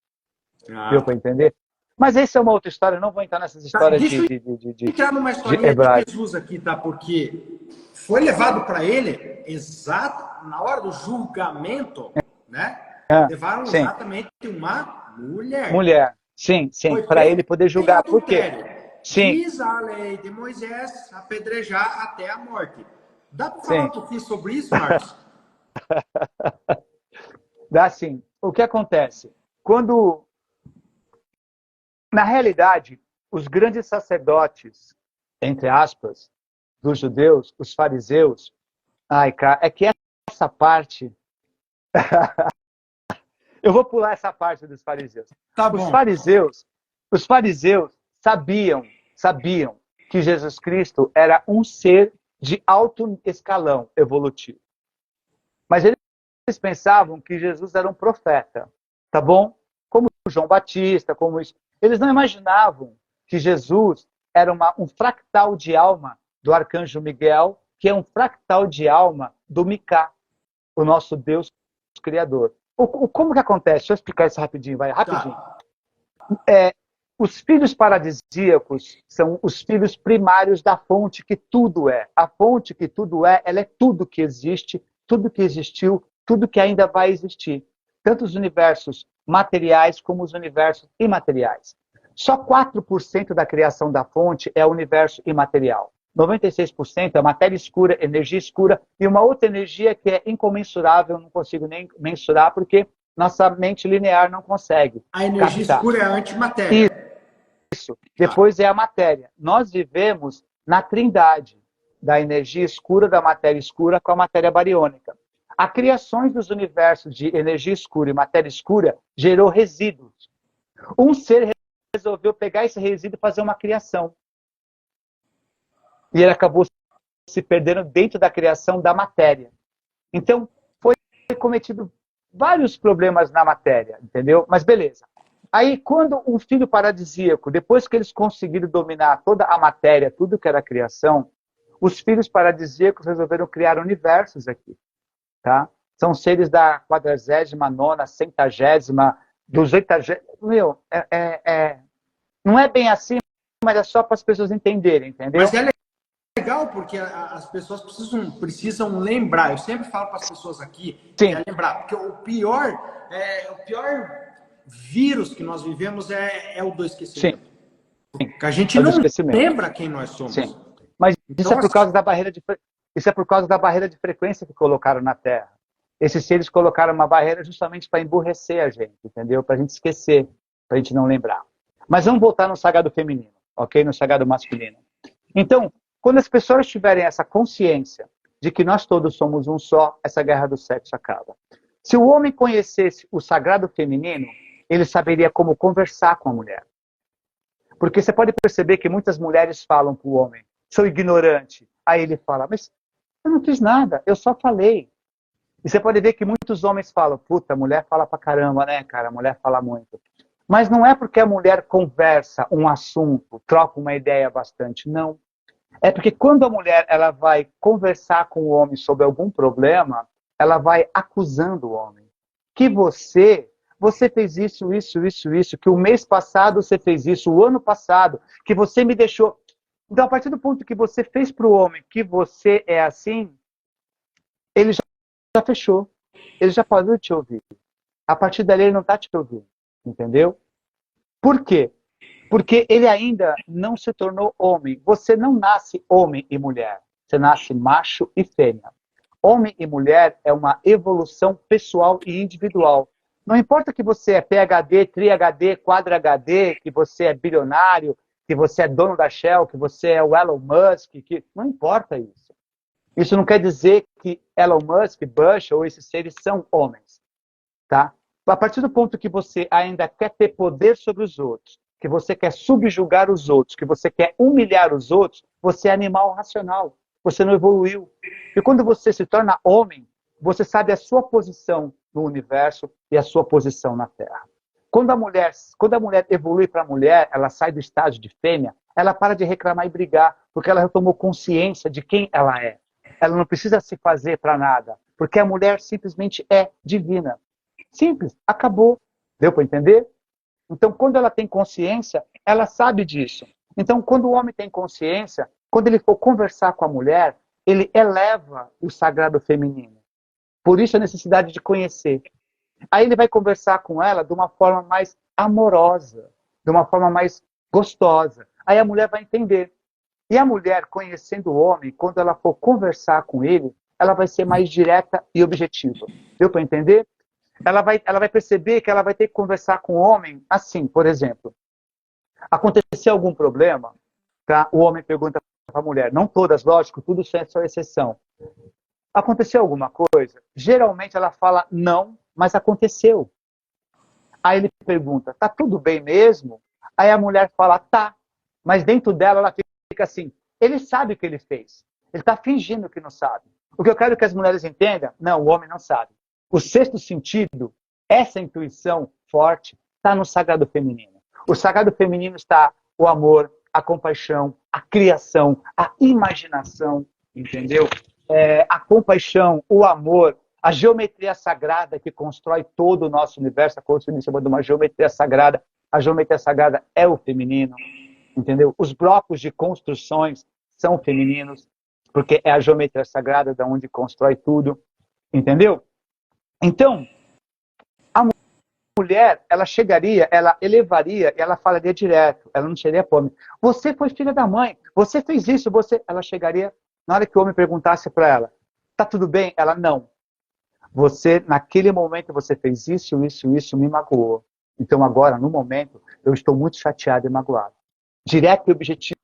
Deu para entender? Mas essa é uma outra história, eu não vou entrar nessas histórias de entrar numa historinha de Jesus aqui, tá? Porque foi levado para ele, exato, na hora do julgamento, né? Levaram exatamente uma mulher. Mulher, sim, para ele poder julgar. Por quê? Sim. Diz a lei de Moisés apedrejar até a morte. Dá para falar um pouquinho sobre isso, Marcos? Dá sim. O que acontece? Quando, na realidade, os grandes sacerdotes, entre aspas, dos judeus, os fariseus, é que essa parte... Eu vou pular essa parte dos fariseus. Tá bom. Os fariseus sabiam que Jesus Cristo era um ser de alto escalão evolutivo. Mas eles pensavam que Jesus era um profeta, tá bom? Como João Batista, como isso. Eles não imaginavam que Jesus era um fractal de alma do arcanjo Miguel, que é um fractal de alma do Micá, o nosso Deus Criador. Como que acontece? Deixa eu explicar isso rapidinho, vai, rapidinho. Os filhos paradisíacos são os filhos primários da fonte que tudo é. A fonte que tudo é, ela é tudo que existe, tudo que existiu, tudo que ainda vai existir. Tanto os universos materiais como os universos imateriais. Só 4% da criação da fonte é o universo imaterial. 96% é matéria escura, energia escura, e uma outra energia que é incomensurável, não consigo nem mensurar, porque nossa mente linear não consegue A energia captar. escura é a antimatéria. Isso. Depois é a matéria. Nós vivemos na trindade da energia escura, da matéria escura com a matéria bariônica. A criação dos universos de energia escura e matéria escura gerou resíduos. Um ser resolveu pegar esse resíduo e fazer uma criação. E ele acabou se perdendo dentro da criação da matéria. Então, foi cometido vários problemas na matéria, entendeu? Mas beleza. Aí, quando um filho paradisíaco, depois que eles conseguiram dominar toda a matéria, tudo que era criação, os filhos paradisíacos resolveram criar universos aqui. Tá? São seres da 49ª, 100ª, 200ª... Meu, não é bem assim, mas é só para as pessoas entenderem, entendeu? Mas é legal porque as pessoas precisam lembrar. Eu sempre falo para as pessoas aqui que é lembrar, porque o pior vírus que nós vivemos é o do esquecimento. Sim. Porque a gente não lembra quem nós somos. Sim. Mas então, isso é por causa da barreira de isso é por causa da barreira de frequência que colocaram na Terra. Esses seres colocaram uma barreira justamente para emburrecer a gente, entendeu? Para a gente esquecer, para a gente não lembrar. Mas vamos voltar no sagrado feminino, ok? No sagrado masculino. Então, quando as pessoas tiverem essa consciência de que nós todos somos um só, essa guerra do sexo acaba. Se o homem conhecesse o sagrado feminino, ele saberia como conversar com a mulher. Porque você pode perceber que muitas mulheres falam para o homem, sou ignorante. Aí ele fala, mas eu não fiz nada, eu só falei. E você pode ver que muitos homens falam, puta, a mulher fala pra caramba, né, cara? A mulher fala muito. Mas não é porque a mulher conversa um assunto, troca uma ideia bastante, não. É porque quando a mulher ela vai conversar com o homem sobre algum problema, ela vai acusando o homem. Que você fez isso, que o mês passado você fez isso, o ano passado, que você me deixou... Então, a partir do ponto que você fez para o homem que você é assim, ele já fechou. Ele já parou de te ouvir. A partir dali, ele não está te ouvindo. Entendeu? Por quê? Porque ele ainda não se tornou homem. Você não nasce homem e mulher. Você nasce macho e fêmea. Homem e mulher é uma evolução pessoal e individual. Não importa que você é PhD, Tri-HD, Quadra-HD, que você é bilionário, que você é dono da Shell, que você é o Elon Musk, não importa isso. Isso não quer dizer que Elon Musk, Bush ou esses seres são homens. Tá? A partir do ponto que você ainda quer ter poder sobre os outros, que você quer subjugar os outros, que você quer humilhar os outros, você é animal racional. Você não evoluiu. E quando você se torna homem, você sabe a sua posição no universo e a sua posição na Terra. Quando a mulher evolui para a mulher, ela sai do estágio de fêmea, ela para de reclamar e brigar, porque ela tomou consciência de quem ela é. Ela não precisa se fazer para nada, porque a mulher simplesmente é divina. Simples, acabou. Deu para entender? Então, quando ela tem consciência, ela sabe disso. Então, quando o homem tem consciência, quando ele for conversar com a mulher, ele eleva o sagrado feminino. Por isso a necessidade de conhecer. Aí ele vai conversar com ela de uma forma mais amorosa, de uma forma mais gostosa. Aí a mulher vai entender. E a mulher, conhecendo o homem, quando ela for conversar com ele, ela vai ser mais direta e objetiva. Deu para entender? Ela vai perceber que ela vai ter que conversar com o homem assim, por exemplo. Aconteceu algum problema, tá? O homem pergunta para a mulher, não todas, lógico, tudo é só exceção. Aconteceu alguma coisa? Geralmente ela fala não, mas aconteceu. Aí ele pergunta, tá tudo bem mesmo? Aí a mulher fala, tá. Mas dentro dela ela fica assim, ele sabe o que ele fez. Ele está fingindo que não sabe. O que eu quero que as mulheres entendam, não, o homem não sabe. O sexto sentido, essa intuição forte, está no sagrado feminino. O sagrado feminino está o amor, a compaixão, a criação, a imaginação, entendeu? A compaixão, o amor, a geometria sagrada que constrói todo o nosso universo, a construção chama de uma geometria sagrada. A geometria sagrada é o feminino, entendeu? Os blocos de construções são femininos, porque é a geometria sagrada da onde constrói tudo, entendeu? Então, a mulher, ela chegaria, ela elevaria, ela falaria direto, ela não seria pome. Você foi filha da mãe, você fez isso, você... Ela chegaria, na hora que o homem perguntasse para ela, tá tudo bem? Ela, não. Você, naquele momento, você fez isso, isso, isso, me magoou. Então agora, no momento, eu estou muito chateado e magoado. Direto e objetivo.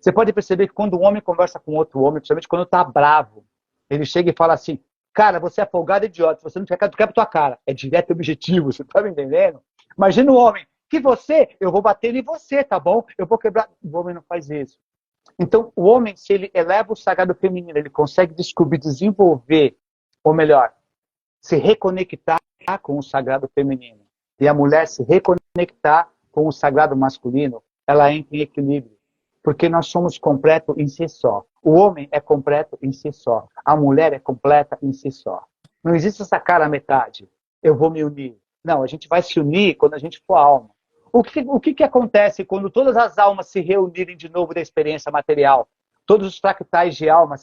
Você pode perceber que quando um homem conversa com outro homem, principalmente quando está bravo, ele chega e fala assim, cara, você é folgado e idiota, você não quer pra tua cara. É direto e objetivo, você tá me entendendo? Imagina o homem, que você, eu vou bater em você, tá bom? Eu vou quebrar. O homem não faz isso. Então, o homem, se ele eleva o sagrado feminino, ele consegue descobrir, desenvolver, ou melhor, se reconectar com o sagrado feminino. E a mulher se reconectar com o sagrado masculino, ela entra em equilíbrio. Porque nós somos completo em si só. O homem é completo em si só. A mulher é completa em si só. Não existe essa cara à metade. Eu vou me unir. Não, a gente vai se unir quando a gente for alma. O que acontece quando todas as almas se reunirem de novo da experiência material? Todos os fractais de alma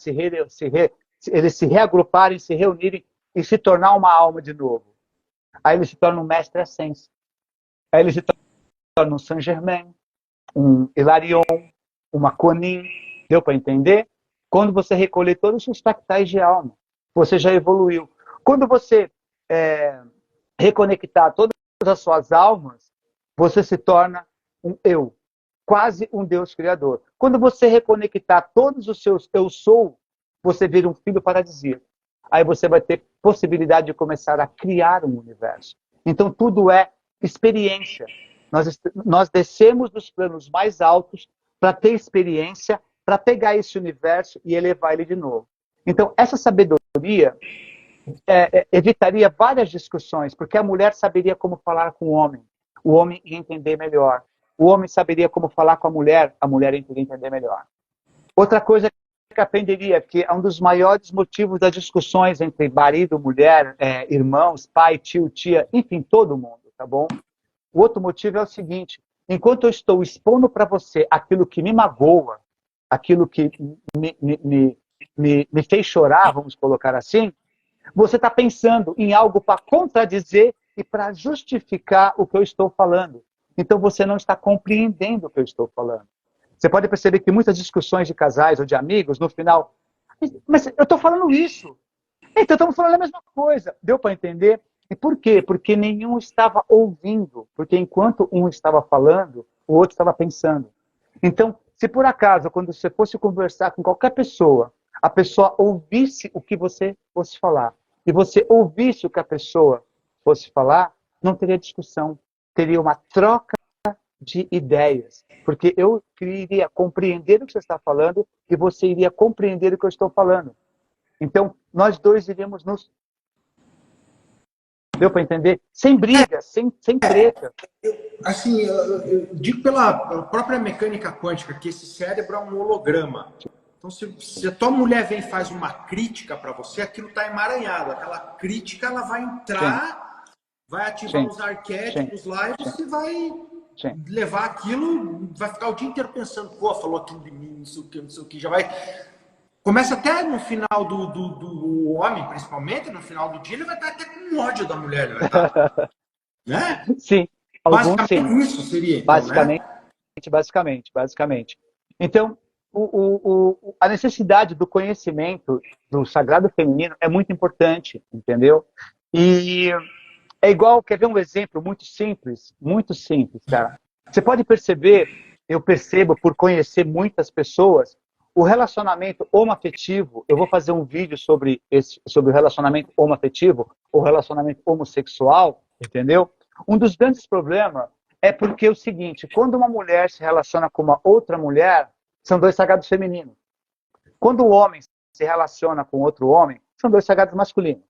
eles se reagruparem, se reunirem e se tornar uma alma de novo. Aí ele se torna um mestre essência. Aí ele se torna um Saint Germain, um Hilarion, uma Kuan-Yin. Deu para entender? Quando você recolher todos os fractais de alma, você já evoluiu. Quando você reconectar todas as suas almas, você se torna um eu, quase um Deus criador. Quando você reconectar todos os seus eu sou, você vira um filho paradisíaco. Aí você vai ter possibilidade de começar a criar um universo. Então tudo é experiência. Nós descemos dos planos mais altos para ter experiência, para pegar esse universo e elevar ele de novo. Então essa sabedoria evitaria várias discussões, porque a mulher saberia como falar com o homem ia entender melhor. O homem saberia como falar com a mulher ia entender melhor. Outra coisa que aprenderia, que é um dos maiores motivos das discussões entre marido, mulher, irmãos, pai, tio, tia, enfim, todo mundo, tá bom? O outro motivo é o seguinte, enquanto eu estou expondo para você aquilo que me magoa, aquilo que me fez chorar, vamos colocar assim, você está pensando em algo para contradizer e para justificar o que eu estou falando. Então você não está compreendendo o que eu estou falando. Você pode perceber que muitas discussões de casais ou de amigos, no final, mas eu estou falando isso. Então estamos falando a mesma coisa. Deu para entender? E por quê? Porque nenhum estava ouvindo. Porque enquanto um estava falando, o outro estava pensando. Então, se por acaso, quando você fosse conversar com qualquer pessoa, a pessoa ouvisse o que você fosse falar, e você ouvisse o que a pessoa fosse falar, não teria discussão. Teria uma troca de ideias. Porque eu iria compreender o que você está falando e você iria compreender o que eu estou falando. Então, nós dois iríamos nos... Deu para entender? Sem briga, sem treta. Eu digo pela própria mecânica quântica que esse cérebro é um holograma. Então, se a tua mulher vem e faz uma crítica para você, aquilo está emaranhado. Aquela crítica ela vai entrar, vai ativar os arquétipos lá e você vai levar aquilo, vai ficar o dia inteiro pensando, pô, falou aquilo de mim, não sei o que, já vai... Começa até no final do homem, principalmente, no final do dia, ele vai estar até com ódio da mulher, ele vai estar, né? Sim. Basicamente isso seria, então, basicamente. Então, a necessidade do conhecimento do sagrado feminino é muito importante, entendeu? E é igual, quer ver um exemplo muito simples, cara? Você pode perceber, eu percebo por conhecer muitas pessoas, o relacionamento homoafetivo, eu vou fazer um vídeo sobre o relacionamento homoafetivo, ou relacionamento homossexual, entendeu? Um dos grandes problemas é porque é o seguinte, quando uma mulher se relaciona com uma outra mulher, são dois sagrados femininos. Quando o homem se relaciona com outro homem, são dois sagrados masculinos.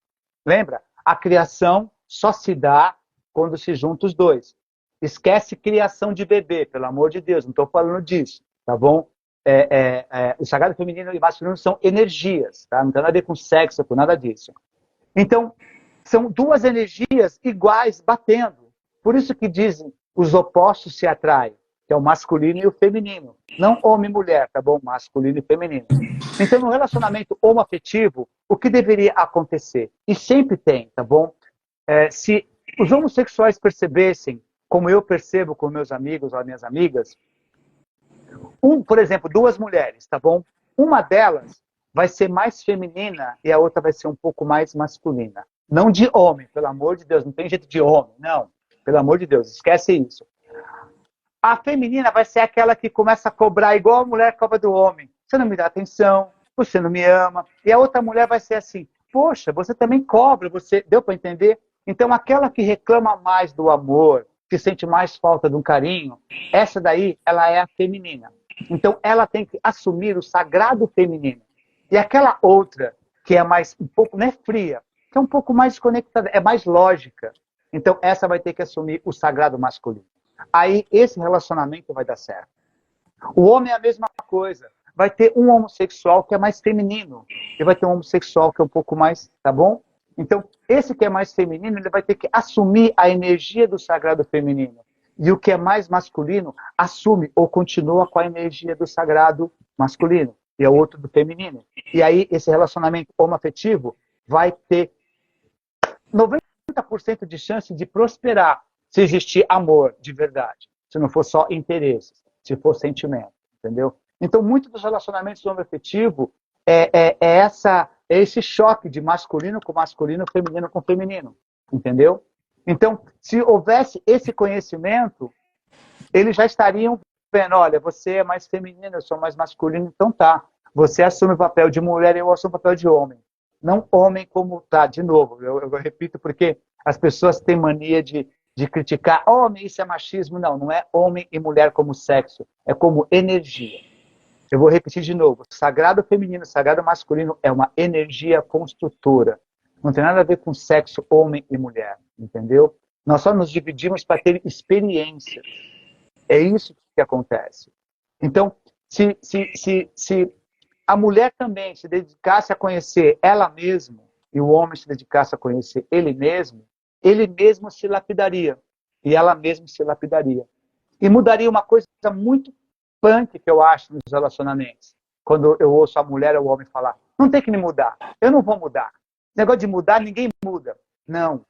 Lembra? A criação só se dá quando se juntam os dois. Esquece criação de bebê, pelo amor de Deus, não estou falando disso, tá bom? O sagrado feminino e masculino são energias, tá? Não tem nada a ver com sexo, com nada disso. Então, são duas energias iguais batendo. Por isso que dizem os opostos se atraem, que é o masculino e o feminino. Não homem e mulher, tá bom? Masculino e feminino. Então, no relacionamento homoafetivo, o que deveria acontecer? E sempre tem, tá bom? Se os homossexuais percebessem, como eu percebo com meus amigos ou minhas amigas, por exemplo, duas mulheres, tá bom? Uma delas vai ser mais feminina e a outra vai ser um pouco mais masculina. Não de homem, pelo amor de Deus, não tem jeito de homem, não. Pelo amor de Deus, esquece isso. A feminina vai ser aquela que começa a cobrar igual a mulher cobra do homem. Você não me dá atenção, você não me ama. E a outra mulher vai ser assim, poxa, você também cobra, você deu para entender? Então aquela que reclama mais do amor, que sente mais falta de um carinho, essa daí, ela é a feminina. Então ela tem que assumir o sagrado feminino. E aquela outra, que é mais um pouco, não é fria, que é um pouco mais conectada, é mais lógica. Então essa vai ter que assumir o sagrado masculino. Aí esse relacionamento vai dar certo. O homem é a mesma coisa. Vai ter um homossexual que é mais feminino e vai ter um homossexual que é um pouco mais, tá bom? Então, esse que é mais feminino, ele vai ter que assumir a energia do sagrado feminino. E o que é mais masculino, assume ou continua com a energia do sagrado masculino. E é o outro do feminino. E aí, esse relacionamento homoafetivo vai ter 90% de chance de prosperar se existir amor de verdade. Se não for só interesses, se for sentimento, entendeu? Então, muito dos relacionamentos homoafetivos é esse choque de masculino com masculino, feminino com feminino, entendeu? Então, se houvesse esse conhecimento, eles já estariam vendo, olha, você é mais feminino, eu sou mais masculino, então tá. Você assume o papel de mulher, eu assumo o papel de homem. Não homem como tá, de novo, eu repito, porque as pessoas têm mania de criticar, homem, isso é machismo. Não, não é homem e mulher como sexo, é como energia. Eu vou repetir de novo, sagrado feminino, sagrado masculino é uma energia construtora. Não tem nada a ver com sexo, homem e mulher, entendeu? Nós só nos dividimos para ter experiências. É isso que acontece. Então, se a mulher também se dedicasse a conhecer ela mesma e o homem se dedicasse a conhecer ele mesmo se lapidaria e ela mesma se lapidaria. E mudaria uma coisa muito punk que eu acho nos relacionamentos. Quando eu ouço a mulher ou o homem falar, não tem que me mudar, eu não vou mudar. Negócio de mudar, ninguém muda. Não.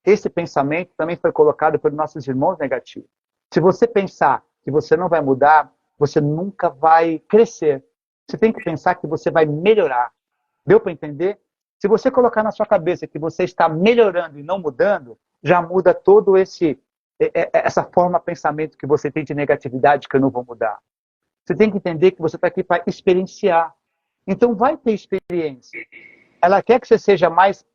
Esse pensamento também foi colocado pelos nossos irmãos negativos. Se você pensar que você não vai mudar, você nunca vai crescer. Você tem que pensar que você vai melhorar. Deu para entender? Se você colocar na sua cabeça que você está melhorando e não mudando, já muda todo essa forma de pensamento que você tem de negatividade que eu não vou mudar. Você tem que entender que você está aqui para experienciar. Então vai ter experiência. Ela quer que você seja mais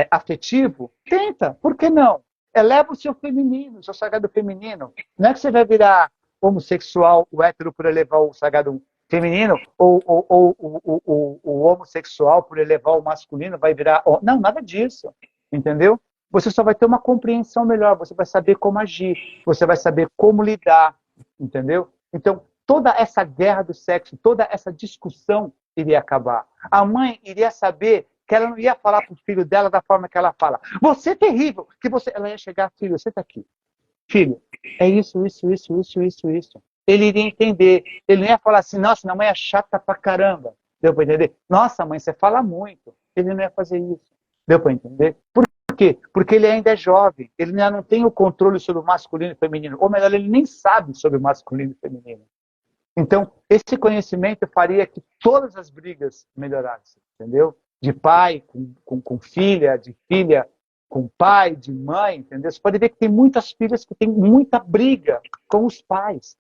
afetivo? Tenta. Por que não? Eleva o seu feminino, o seu sagrado feminino. Não é que você vai virar homossexual, o hétero por elevar o sagrado feminino, ou o homossexual por elevar o masculino vai virar... Não, nada disso. Entendeu? Você só vai ter uma compreensão melhor, você vai saber como agir, você vai saber como lidar. Entendeu? Então, toda essa guerra do sexo, toda essa discussão iria acabar. A mãe iria saber que ela não ia falar para o filho dela da forma que ela fala. Você é terrível, que você... Ela ia chegar, filho, você está aqui. Filho, é isso. Ele iria entender. Ele não ia falar assim, nossa, minha mãe é chata pra caramba. Deu para entender? Nossa, mãe, você fala muito. Ele não ia fazer isso. Deu para entender? Por quê? Porque ele ainda é jovem. Ele ainda não tem o controle sobre o masculino e feminino. Ou melhor, ele nem sabe sobre o masculino e feminino. Então, esse conhecimento faria que todas as brigas melhorassem. Entendeu? De pai com filha, de filha com pai, de mãe, entendeu? Você pode ver que tem muitas filhas que têm muita briga com os pais.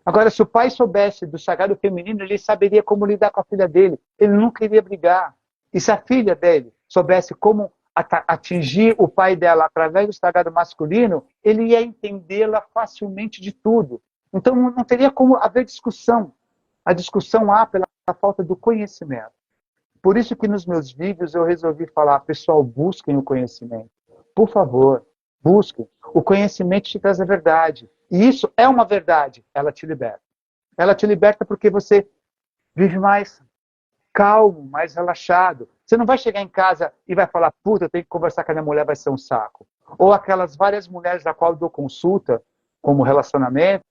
Agora, se o pai soubesse do sagrado feminino, ele saberia como lidar com a filha dele. Ele nunca iria brigar. E se a filha dele soubesse como atingir o pai dela através do sagrado masculino, ele ia entendê-la facilmente de tudo. Então, não teria como haver discussão. A discussão há pela falta do conhecimento. Por isso que nos meus vídeos eu resolvi falar, pessoal, busquem o conhecimento. Por favor, busquem. O conhecimento te traz a verdade. E isso é uma verdade. Ela te liberta. Ela te liberta porque você vive mais calmo, mais relaxado. Você não vai chegar em casa e vai falar, puta, eu tenho que conversar com a minha mulher, vai ser um saco. Ou aquelas várias mulheres da qual eu dou consulta, como relacionamento,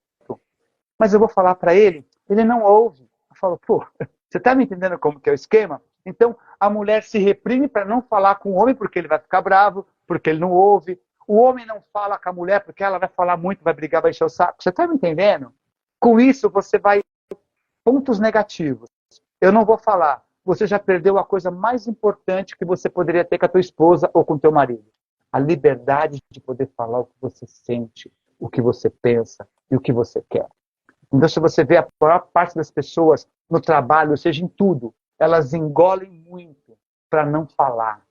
mas eu vou falar para ele não ouve. Eu falo, pô, você está me entendendo como que é o esquema? Então, a mulher se reprime para não falar com o homem porque ele vai ficar bravo, porque ele não ouve. O homem não fala com a mulher porque ela vai falar muito, vai brigar, vai encher o saco. Você está me entendendo? Com isso, você vai... Pontos negativos. Eu não vou falar. Você já perdeu a coisa mais importante que você poderia ter com a tua esposa ou com o teu marido. A liberdade de poder falar o que você sente, o que você pensa e o que você quer. Então, se você vê a maior parte das pessoas no trabalho, ou seja, em tudo, elas engolem muito para não falar.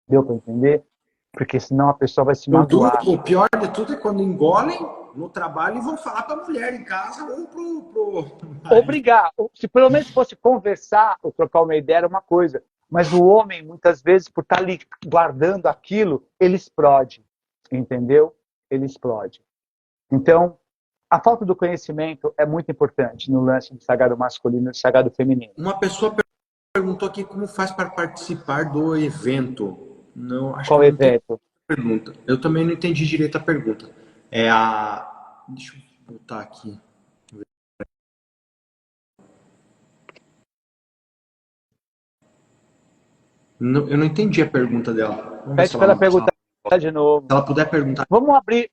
Deu para entender? Porque senão a pessoa vai se magoar. O pior de tudo é quando engolem no trabalho e vão falar para a mulher em casa ou pro... Ou brigar. Se pelo menos fosse conversar ou trocar uma ideia, era uma coisa. Mas o homem, muitas vezes, por estar ali guardando aquilo, ele explode. Entendeu? Ele explode. Então, a falta do conhecimento é muito importante no lance do sagrado masculino e do sagrado feminino. Uma pessoa perguntou aqui como faz para participar do evento. Não, acho Qual que não evento? pergunta. Eu também não entendi direito a pergunta. Deixa eu botar aqui. Não, eu não entendi a pergunta dela. Pede para ela perguntar de novo. Se ela puder perguntar. Vamos abrir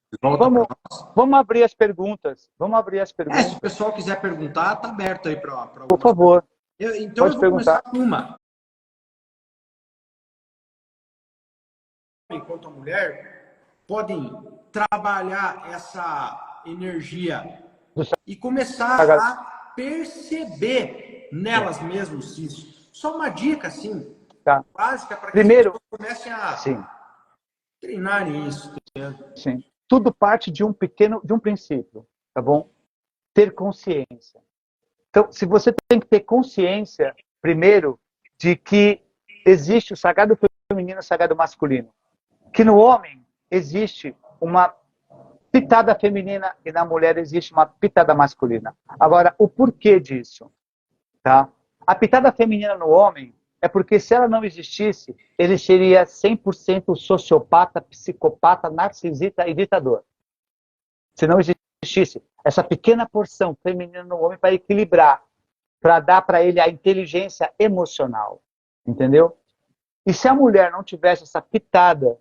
as perguntas. Vamos abrir as perguntas. Se o pessoal quiser perguntar, tá aberto aí para. Por favor. Então Pode eu vou perguntar. começar com uma. Enquanto a mulher podem trabalhar essa energia e começar a perceber nelas mesmas isso. Só uma dica assim, básica para que as pessoas comecem a treinarem isso. Sim. Tudo parte de um princípio, tá bom? Ter consciência. Então, se você tem que ter consciência, primeiro, de que existe o sagrado feminino e o sagrado masculino. Que no homem existe uma pitada feminina e na mulher existe uma pitada masculina. Agora, o porquê disso? Tá? A pitada feminina no homem é porque se ela não existisse, ele seria 100% sociopata, psicopata, narcisista e ditador. Se não existisse essa pequena porção feminina no homem para equilibrar, para dar para ele a inteligência emocional. Entendeu? E se a mulher não tivesse essa pitada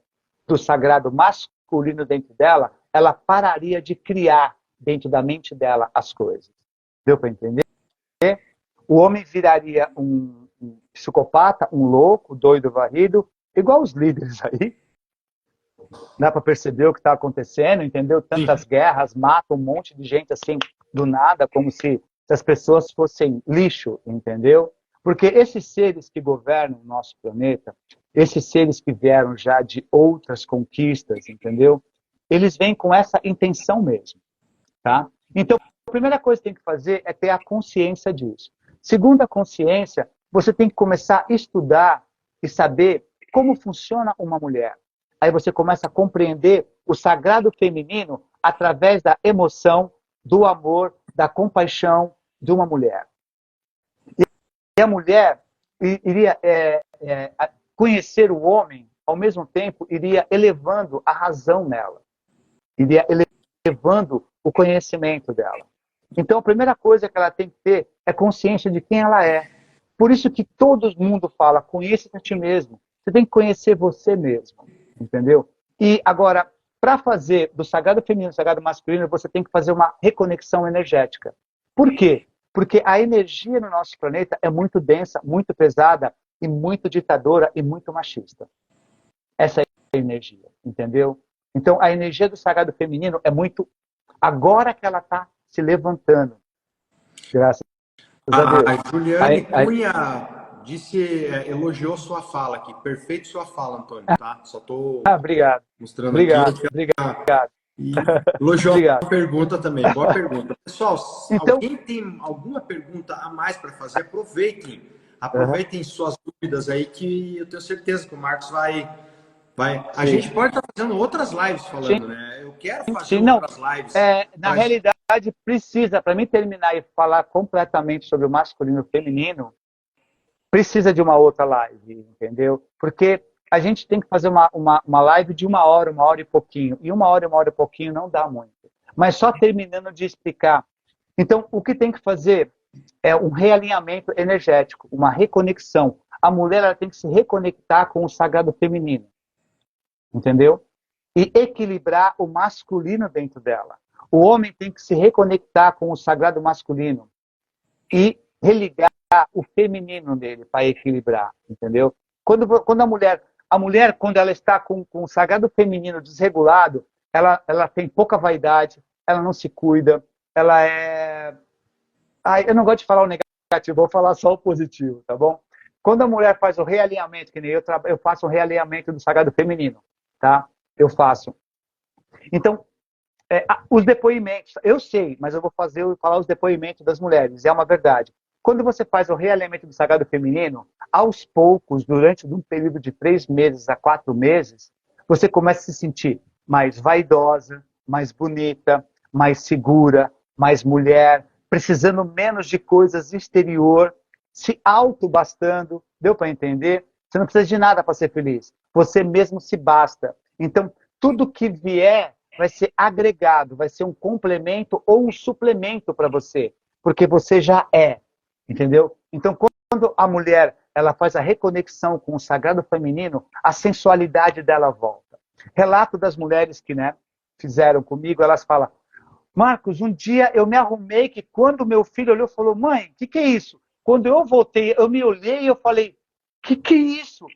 do sagrado masculino dentro dela, ela pararia de criar dentro da mente dela as coisas. Deu para entender? O homem viraria um psicopata, um louco, doido, varrido, igual os líderes aí. Dá para perceber o que está acontecendo, entendeu? Tantas guerras, matam um monte de gente assim, do nada, como se as pessoas fossem lixo, entendeu? Porque esses seres que governam o nosso planeta, esses seres que vieram já de outras conquistas, entendeu? Eles vêm com essa intenção mesmo, tá? Então, a primeira coisa que tem que fazer é ter a consciência disso. Segunda consciência, você tem que começar a estudar e saber como funciona uma mulher. Aí você começa a compreender o sagrado feminino através da emoção, do amor, da compaixão de uma mulher. E a mulher iria conhecer o homem, ao mesmo tempo, iria elevando a razão nela. Iria elevando o conhecimento dela. Então, a primeira coisa que ela tem que ter é consciência de quem ela é. Por isso que todo mundo fala, conheça-te a ti mesmo. Você tem que conhecer você mesmo, entendeu? E agora, para fazer do sagrado feminino e do sagrado masculino, você tem que fazer uma reconexão energética. Por quê? Porque a energia no nosso planeta é muito densa, muito pesada, e muito ditadora e muito machista. Essa é a energia, entendeu? Então, a energia do sagrado feminino é muito... Agora que ela está se levantando. Graças a Deus. A Juliane Cunha elogiou sua fala aqui. Perfeito sua fala, Antônio, tá? Só estou mostrando obrigado, aqui. Obrigado. E elogiou a pergunta também. Boa pergunta. Pessoal, se alguém tem alguma pergunta a mais para fazer, aproveitem suas dúvidas aí, que eu tenho certeza que o Marcos vai... A gente pode estar fazendo outras lives falando, né? Eu quero fazer outras lives. Na realidade, precisa, para mim terminar e falar completamente sobre o masculino e o feminino, precisa de uma outra live, entendeu? Porque a gente tem que fazer uma live de 1 hora e pouquinho. E 1 hora e pouquinho não dá muito. Mas só terminando de explicar. Então, o que tem que fazer é um realinhamento energético, uma reconexão. A mulher ela tem que se reconectar com o sagrado feminino. Entendeu? e equilibrar o masculino dentro dela. O homem tem que se reconectar com o sagrado masculino e religar o feminino nele para equilibrar, entendeu? Quando a mulher, quando ela está com o sagrado feminino desregulado, ela tem pouca vaidade, ela não se cuida, ela é... Ai, eu não gosto de falar o negativo, vou falar só o positivo, tá bom? Quando a mulher faz o realinhamento, que nem eu faço o realinhamento do sagrado feminino, tá? Eu faço. Então, os depoimentos, eu sei, mas eu vou falar os depoimentos das mulheres, é uma verdade. Quando você faz o realinhamento do sagrado feminino, aos poucos, durante um período de 3 meses a 4 meses, você começa a se sentir mais vaidosa, mais bonita, mais segura, mais mulher, precisando menos de coisas exterior, se auto-bastando, deu para entender? Você não precisa de nada para ser feliz, você mesmo se basta. Então, tudo que vier vai ser agregado, vai ser um complemento ou um suplemento para você, porque você já é, entendeu? Então, quando a mulher ela faz a reconexão com o sagrado feminino, a sensualidade dela volta. Relato das mulheres que, né, fizeram comigo, elas falam: Marcos, um dia eu me arrumei que quando meu filho olhou, falou: mãe, o que é isso? Quando eu voltei, eu me olhei e eu falei: que é isso?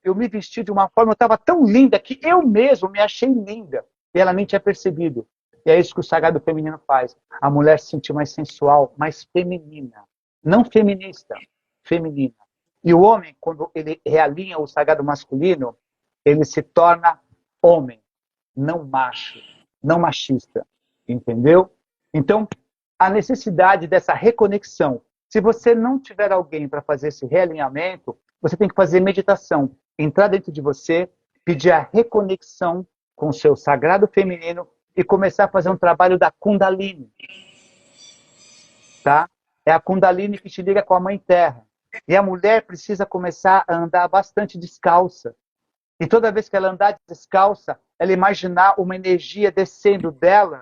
Eu me vesti de uma forma, eu estava tão linda que eu mesmo me achei linda. E ela nem tinha percebido. E é isso que o sagrado feminino faz. A mulher se sentir mais sensual, mais feminina. Não feminista, feminina. E o homem, quando ele realinha o sagrado masculino, ele se torna homem, não macho, não machista. Entendeu? Então, a necessidade dessa reconexão. Se você não tiver alguém para fazer esse realinhamento, você tem que fazer meditação. Entrar dentro de você, pedir a reconexão com o seu sagrado feminino e começar a fazer um trabalho da Kundalini. Tá? É a Kundalini que te liga com a Mãe Terra. E a mulher precisa começar a andar bastante descalça. E toda vez que ela andar descalça, ela imaginar uma energia descendo dela,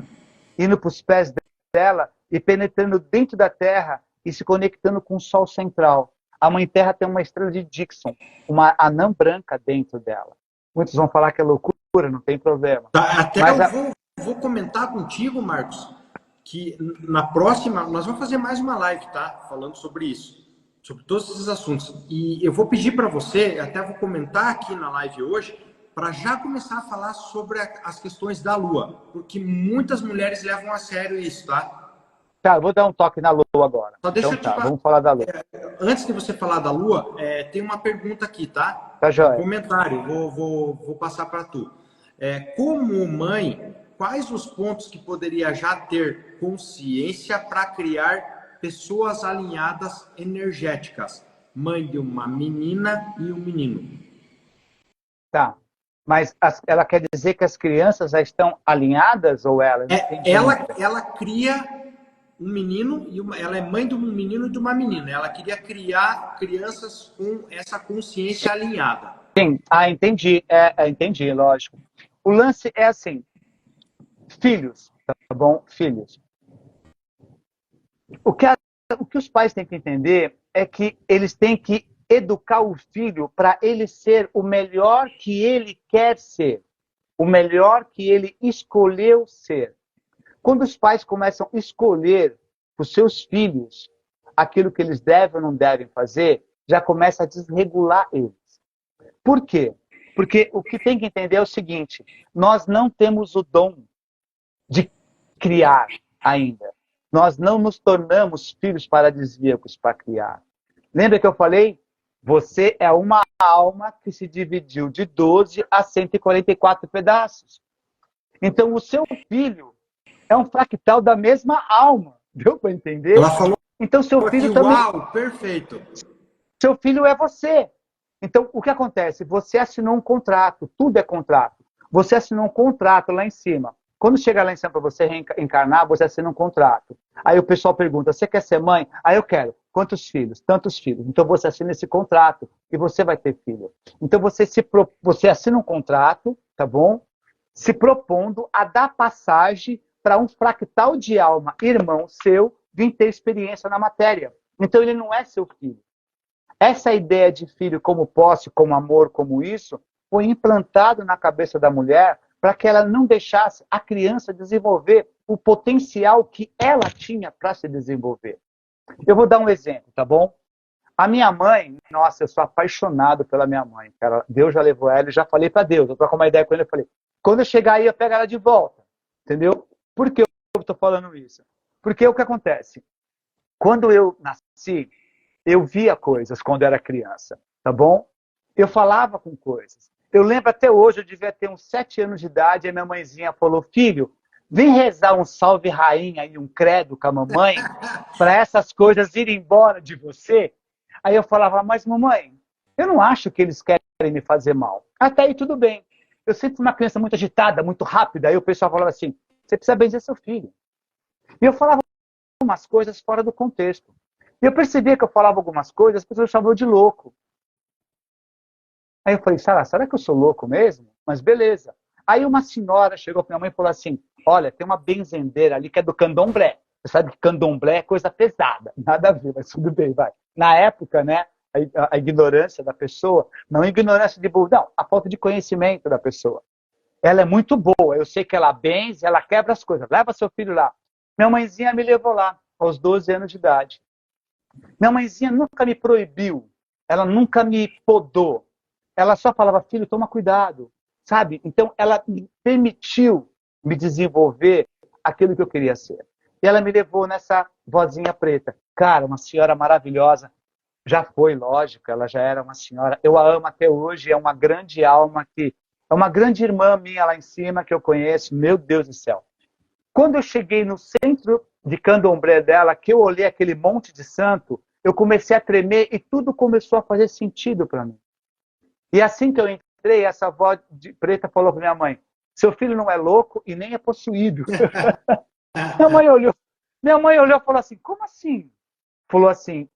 indo para os pés dela e penetrando dentro da Terra e se conectando com o Sol central. A Mãe Terra tem uma estrela de Dixon, uma anã branca dentro dela. Muitos vão falar que é loucura, não tem problema. Tá, até Mas vou comentar contigo, Marcos, que na próxima nós vamos fazer mais uma live, tá? Falando sobre isso, sobre todos esses assuntos. E eu vou pedir para você, até vou comentar aqui na live hoje, para já começar a falar sobre as questões da Lua, porque muitas mulheres levam a sério isso, tá? Tá, vou dar um toque na Lua agora. Só deixa Então eu te tá, falar. vamos falar da Lua. Antes de você falar da Lua, tem uma pergunta aqui, tá? Tá, Um joia. comentário, vou passar para tu. Como mãe, quais os pontos que poderia já ter consciência para criar pessoas alinhadas energéticas? Mãe de uma menina e um menino. Tá. Mas ela quer dizer que as crianças já estão alinhadas ou ela? Ela cria um menino ela é mãe de um menino e de uma menina. Ela queria criar crianças com essa consciência alinhada. Sim. Ah, entendi. Entendi, lógico. O lance é assim, filhos, tá bom? Filhos. O que os pais têm que entender é que eles têm que educar o filho para ele ser o melhor que ele quer ser, o melhor que ele escolheu ser. Quando os pais começam a escolher os seus filhos aquilo que eles devem ou não devem fazer, já começa a desregular eles. Por quê? Porque o que tem que entender é o seguinte: nós não temos o dom de criar ainda. Nós não nos tornamos filhos paradisíacos para criar. Lembra que eu falei? Você é uma alma que se dividiu de 12 a 144 pedaços. Então, o seu filho é um fractal da mesma alma. Deu para entender? Ela falou então, seu filho aqui, também. uau, perfeito. Seu filho é você. Então, o que acontece? Você assinou um contrato, tudo é contrato. Você assinou um contrato lá em cima. Quando chegar lá em cima para você reencarnar, você assina um contrato. Aí o pessoal pergunta: você quer ser mãe? Aí eu quero. Quantos filhos? Tantos filhos. Então você assina esse contrato e você vai ter filho. Então você assina um contrato, tá bom? Se propondo a dar passagem para um fractal de alma, irmão seu, vir ter experiência na matéria. Então ele não é seu filho. Essa ideia de filho como posse, como amor, como isso, foi implantado na cabeça da mulher para que ela não deixasse a criança desenvolver o potencial que ela tinha para se desenvolver. Eu vou dar um exemplo, tá bom? A minha mãe, nossa, eu sou apaixonado pela minha mãe, cara. Deus já levou ela, eu já falei para Deus, eu troco uma ideia com ele, eu falei, quando eu chegar aí, eu pego ela de volta, entendeu? Por que eu estou falando isso? Porque o que acontece? Quando eu nasci, eu via coisas quando era criança, tá bom? Eu falava com coisas. Eu lembro até hoje, eu devia ter uns 7 anos de idade, a minha mãezinha falou, filho, vem rezar um salve rainha e um credo com a mamãe, para essas coisas irem embora de você. Aí eu falava, mas mamãe, eu não acho que eles querem me fazer mal. Até aí tudo bem. Eu sempre fui uma criança muito agitada, muito rápida. Aí o pessoal falava assim, você precisa benzer seu filho. E eu falava umas coisas fora do contexto. E eu percebia que eu falava algumas coisas, as pessoas chamavam de louco. Aí eu falei, será que eu sou louco mesmo? Mas beleza. Aí uma senhora chegou para minha mãe e falou assim, olha, tem uma benzendeira ali que é do candomblé. Você sabe que candomblé é coisa pesada. Nada a ver, mas tudo bem, vai. Na época, né, a ignorância da pessoa, não ignorância de burro, não, a falta de conhecimento da pessoa. Ela é muito boa, eu sei que ela benze, ela quebra as coisas. Leva seu filho lá. Minha mãezinha me levou lá, aos 12 anos de idade. Minha mãezinha nunca me proibiu, ela nunca me podou. Ela só falava, filho, toma cuidado, sabe? Então, ela me permitiu me desenvolver aquilo que eu queria ser. E ela me levou nessa vozinha preta. Cara, uma senhora maravilhosa. Já foi, lógico, ela já era uma senhora. Eu a amo até hoje, é uma grande alma, que é uma grande irmã minha lá em cima que eu conheço. Meu Deus do céu. Quando eu cheguei no centro de candomblé dela, que eu olhei aquele monte de santo, eu comecei a tremer e tudo começou a fazer sentido para mim. E assim que eu entrei, essa voz preta falou para minha mãe, seu filho não é louco e nem é possuído. Minha mãe olhou e falou assim, como assim? Falou assim,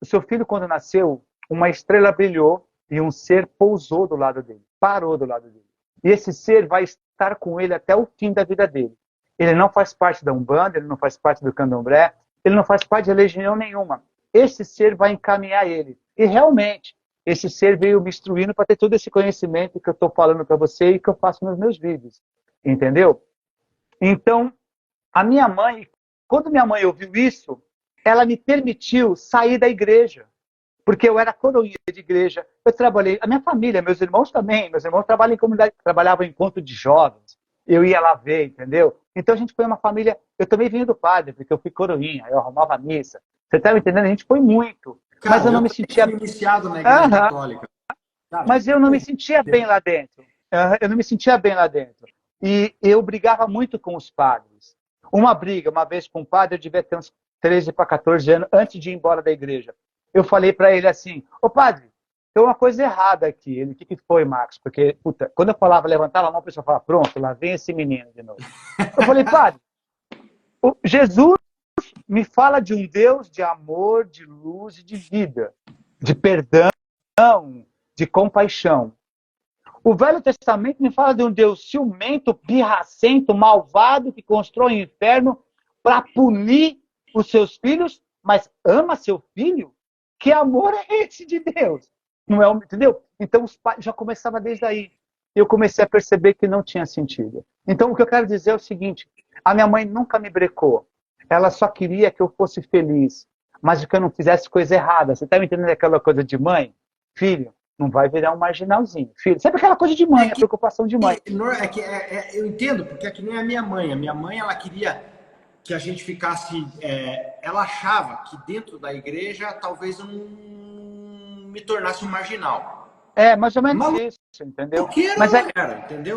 o seu filho quando nasceu, uma estrela brilhou e um ser pousou do lado dele, parou do lado dele. E esse ser vai estar com ele até o fim da vida dele. Ele não faz parte da Umbanda, ele não faz parte do Candomblé, ele não faz parte de religião nenhuma. Esse ser vai encaminhar ele. E realmente, esse ser veio me instruindo para ter todo esse conhecimento que eu estou falando para você e que eu faço nos meus vídeos. Entendeu? Então, a minha mãe, quando minha mãe ouviu isso, ela me permitiu sair da igreja. Porque eu era coroinha de igreja. Eu trabalhei, a minha família, meus irmãos também. Meus irmãos trabalham em comunidade, trabalhavam em encontro de jovens. Eu ia lá ver, entendeu? Então a gente foi uma família. Eu também vim do padre, porque eu fui coroinha, eu arrumava a missa. Você está me entendendo? A gente foi muito. Cara, mas eu não me sentia. Fui iniciado na igreja católica. Cara, mas eu não me sentia bem lá dentro. Eu não me sentia bem lá dentro. E eu brigava muito com os padres. Uma briga, uma vez com um padre, eu devia ter uns 13 para 14 anos, antes de ir embora da igreja. Eu falei para ele assim, ô padre, tem uma coisa errada aqui. Ele, o que foi, Marcos? Porque, puta, quando eu falava, levantava a mão, a pessoa falava, pronto, lá vem esse menino de novo. Eu falei, padre, Jesus me fala de um Deus de amor, de luz e de vida, de perdão, de compaixão. O Velho Testamento me fala de um Deus ciumento, pirracento, malvado, que constrói o inferno para punir os seus filhos, mas ama seu filho? Que amor é esse de Deus? Não é, entendeu? Então os pais já começava desde aí. Eu comecei a perceber que não tinha sentido. Então o que eu quero dizer é o seguinte, a minha mãe nunca me brecou. Ela só queria que eu fosse feliz, mas que eu não fizesse coisa errada. Você está me entendendo aquela coisa de mãe? Filho, não vai virar um marginalzinho. Filho, sempre aquela coisa de mãe, a preocupação de mãe. Eu entendo, porque é que nem a minha mãe. A minha mãe, ela queria que a gente ficasse... ela achava que dentro da igreja, talvez eu não me tornasse um marginal. É, mais ou menos isso, entendeu? Maloqueiro, mas cara, entendeu?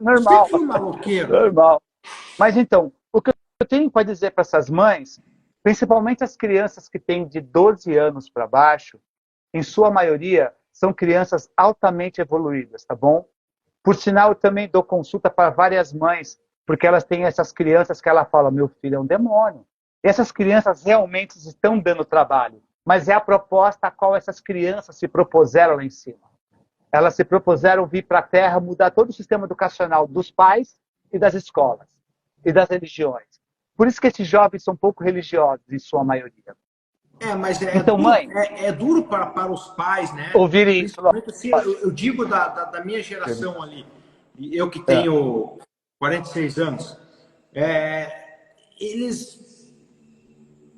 Normal. Sempre fui maloqueiro. Normal. Mas então, o que eu tenho para dizer para essas mães, principalmente as crianças que têm de 12 anos para baixo, em sua maioria, são crianças altamente evoluídas, tá bom? Por sinal, eu também dou consulta para várias mães, porque elas têm essas crianças que ela fala, meu filho é um demônio. E essas crianças realmente estão dando trabalho, mas é a proposta a qual essas crianças se propuseram lá em cima. Elas se propuseram vir para a Terra, mudar todo o sistema educacional dos pais e das escolas e das religiões. Por isso que esses jovens são pouco religiosos, em sua maioria. Mas então, duro, mãe, é duro para os pais, né? Ouvir isso. Assim, eu digo da minha geração ali. e eu que tenho 46 anos, eles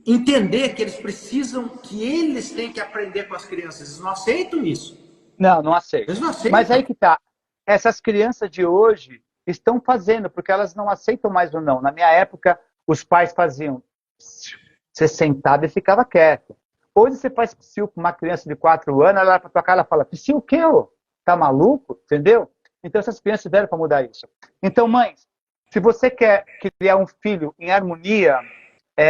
entender que eles precisam, que eles têm que aprender com as crianças. Eles não aceitam isso. Não, não aceito. Eles não Mas aí aceitam. que tá. Essas crianças de hoje estão fazendo, porque elas não aceitam mais o não. Na minha época, os pais faziam. Você sentava e ficava quieto. Hoje você faz psiu com uma criança de 4 anos, ela vai pra tua cara e fala, psiu o quê, ô? Tá maluco? Entendeu? Então essas crianças vieram para mudar isso. Então, mães, se você quer criar um filho em harmonia,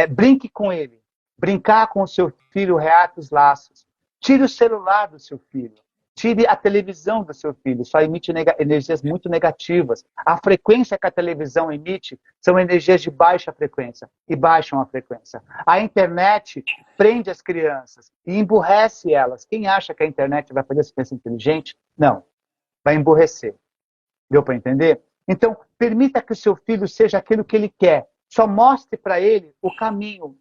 brinque com ele. Brincar com o seu filho reata os laços. Tire o celular do seu filho. Tire a televisão do seu filho. Só emite energias muito negativas. A frequência que a televisão emite são energias de baixa frequência e baixam a frequência. A internet prende as crianças e emburrece elas. Quem acha que a internet vai fazer as crianças inteligentes? Não. Vai emburrecer. Deu para entender? Então, permita que o seu filho seja aquilo que ele quer. Só mostre para ele o caminho.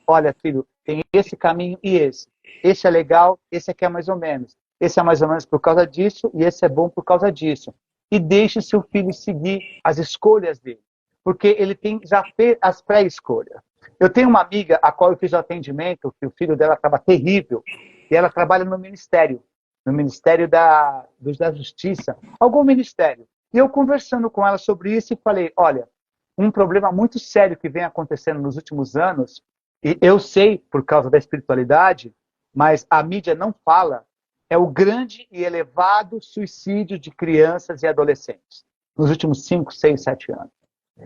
Olha, filho, tem esse caminho e esse. Esse é legal, esse aqui é mais ou menos. Esse é mais ou menos por causa disso e esse é bom por causa disso. E deixe seu filho seguir as escolhas dele. Porque ele tem já fez as pré-escolhas. Eu tenho uma amiga a qual eu fiz o atendimento, que o filho dela estava terrível, e ela trabalha no Ministério da Justiça, algum ministério. E eu conversando com ela sobre isso e falei, olha, um problema muito sério que vem acontecendo nos últimos anos, e eu sei por causa da espiritualidade, mas a mídia não fala, é o grande e elevado suicídio de crianças e adolescentes nos últimos 5, 6, 7 anos.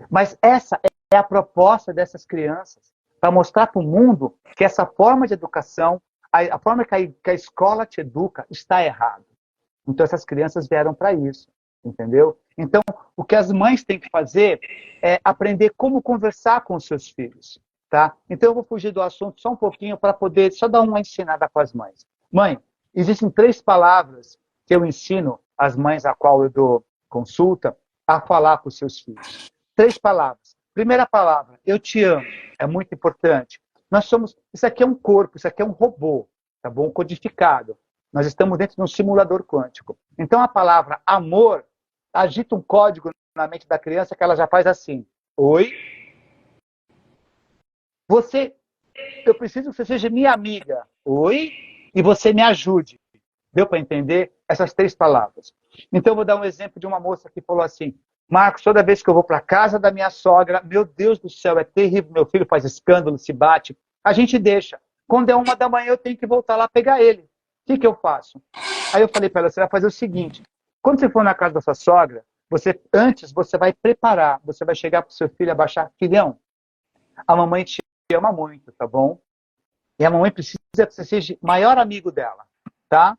Mas essa é a proposta dessas crianças, para mostrar para o mundo que essa forma de educação, a forma que a escola te educa, está errada. Então essas crianças vieram para isso, entendeu? Então o que as mães têm que fazer é aprender como conversar com os seus filhos, tá? Então eu vou fugir do assunto só um pouquinho para poder só dar uma ensinada com as mães. Mãe, existem 3 palavras que eu ensino as mães a qual eu dou consulta a falar com os seus filhos. 3 palavras. Primeira palavra, eu te amo. É muito importante. Isso aqui é um corpo, isso aqui é um robô, tá bom? Codificado. Nós estamos dentro de um simulador quântico. Então a palavra amor agita um código na mente da criança que ela já faz assim. Oi? Eu preciso que você seja minha amiga. Oi? E você me ajude. Deu para entender essas 3 palavras? Então eu vou dar um exemplo de uma moça que falou assim, Marcos, toda vez que eu vou para a casa da minha sogra, meu Deus do céu, é terrível, meu filho faz escândalo, se bate, a gente deixa. Quando é 1 da manhã, eu tenho que voltar lá pegar ele. O que eu faço? Aí eu falei para ela, você vai fazer o seguinte, quando você for na casa da sua sogra, antes você vai preparar, você vai chegar para o seu filho e abaixar, filhão, a mamãe te ama muito, tá bom? E a mamãe precisa que você seja maior amigo dela, tá?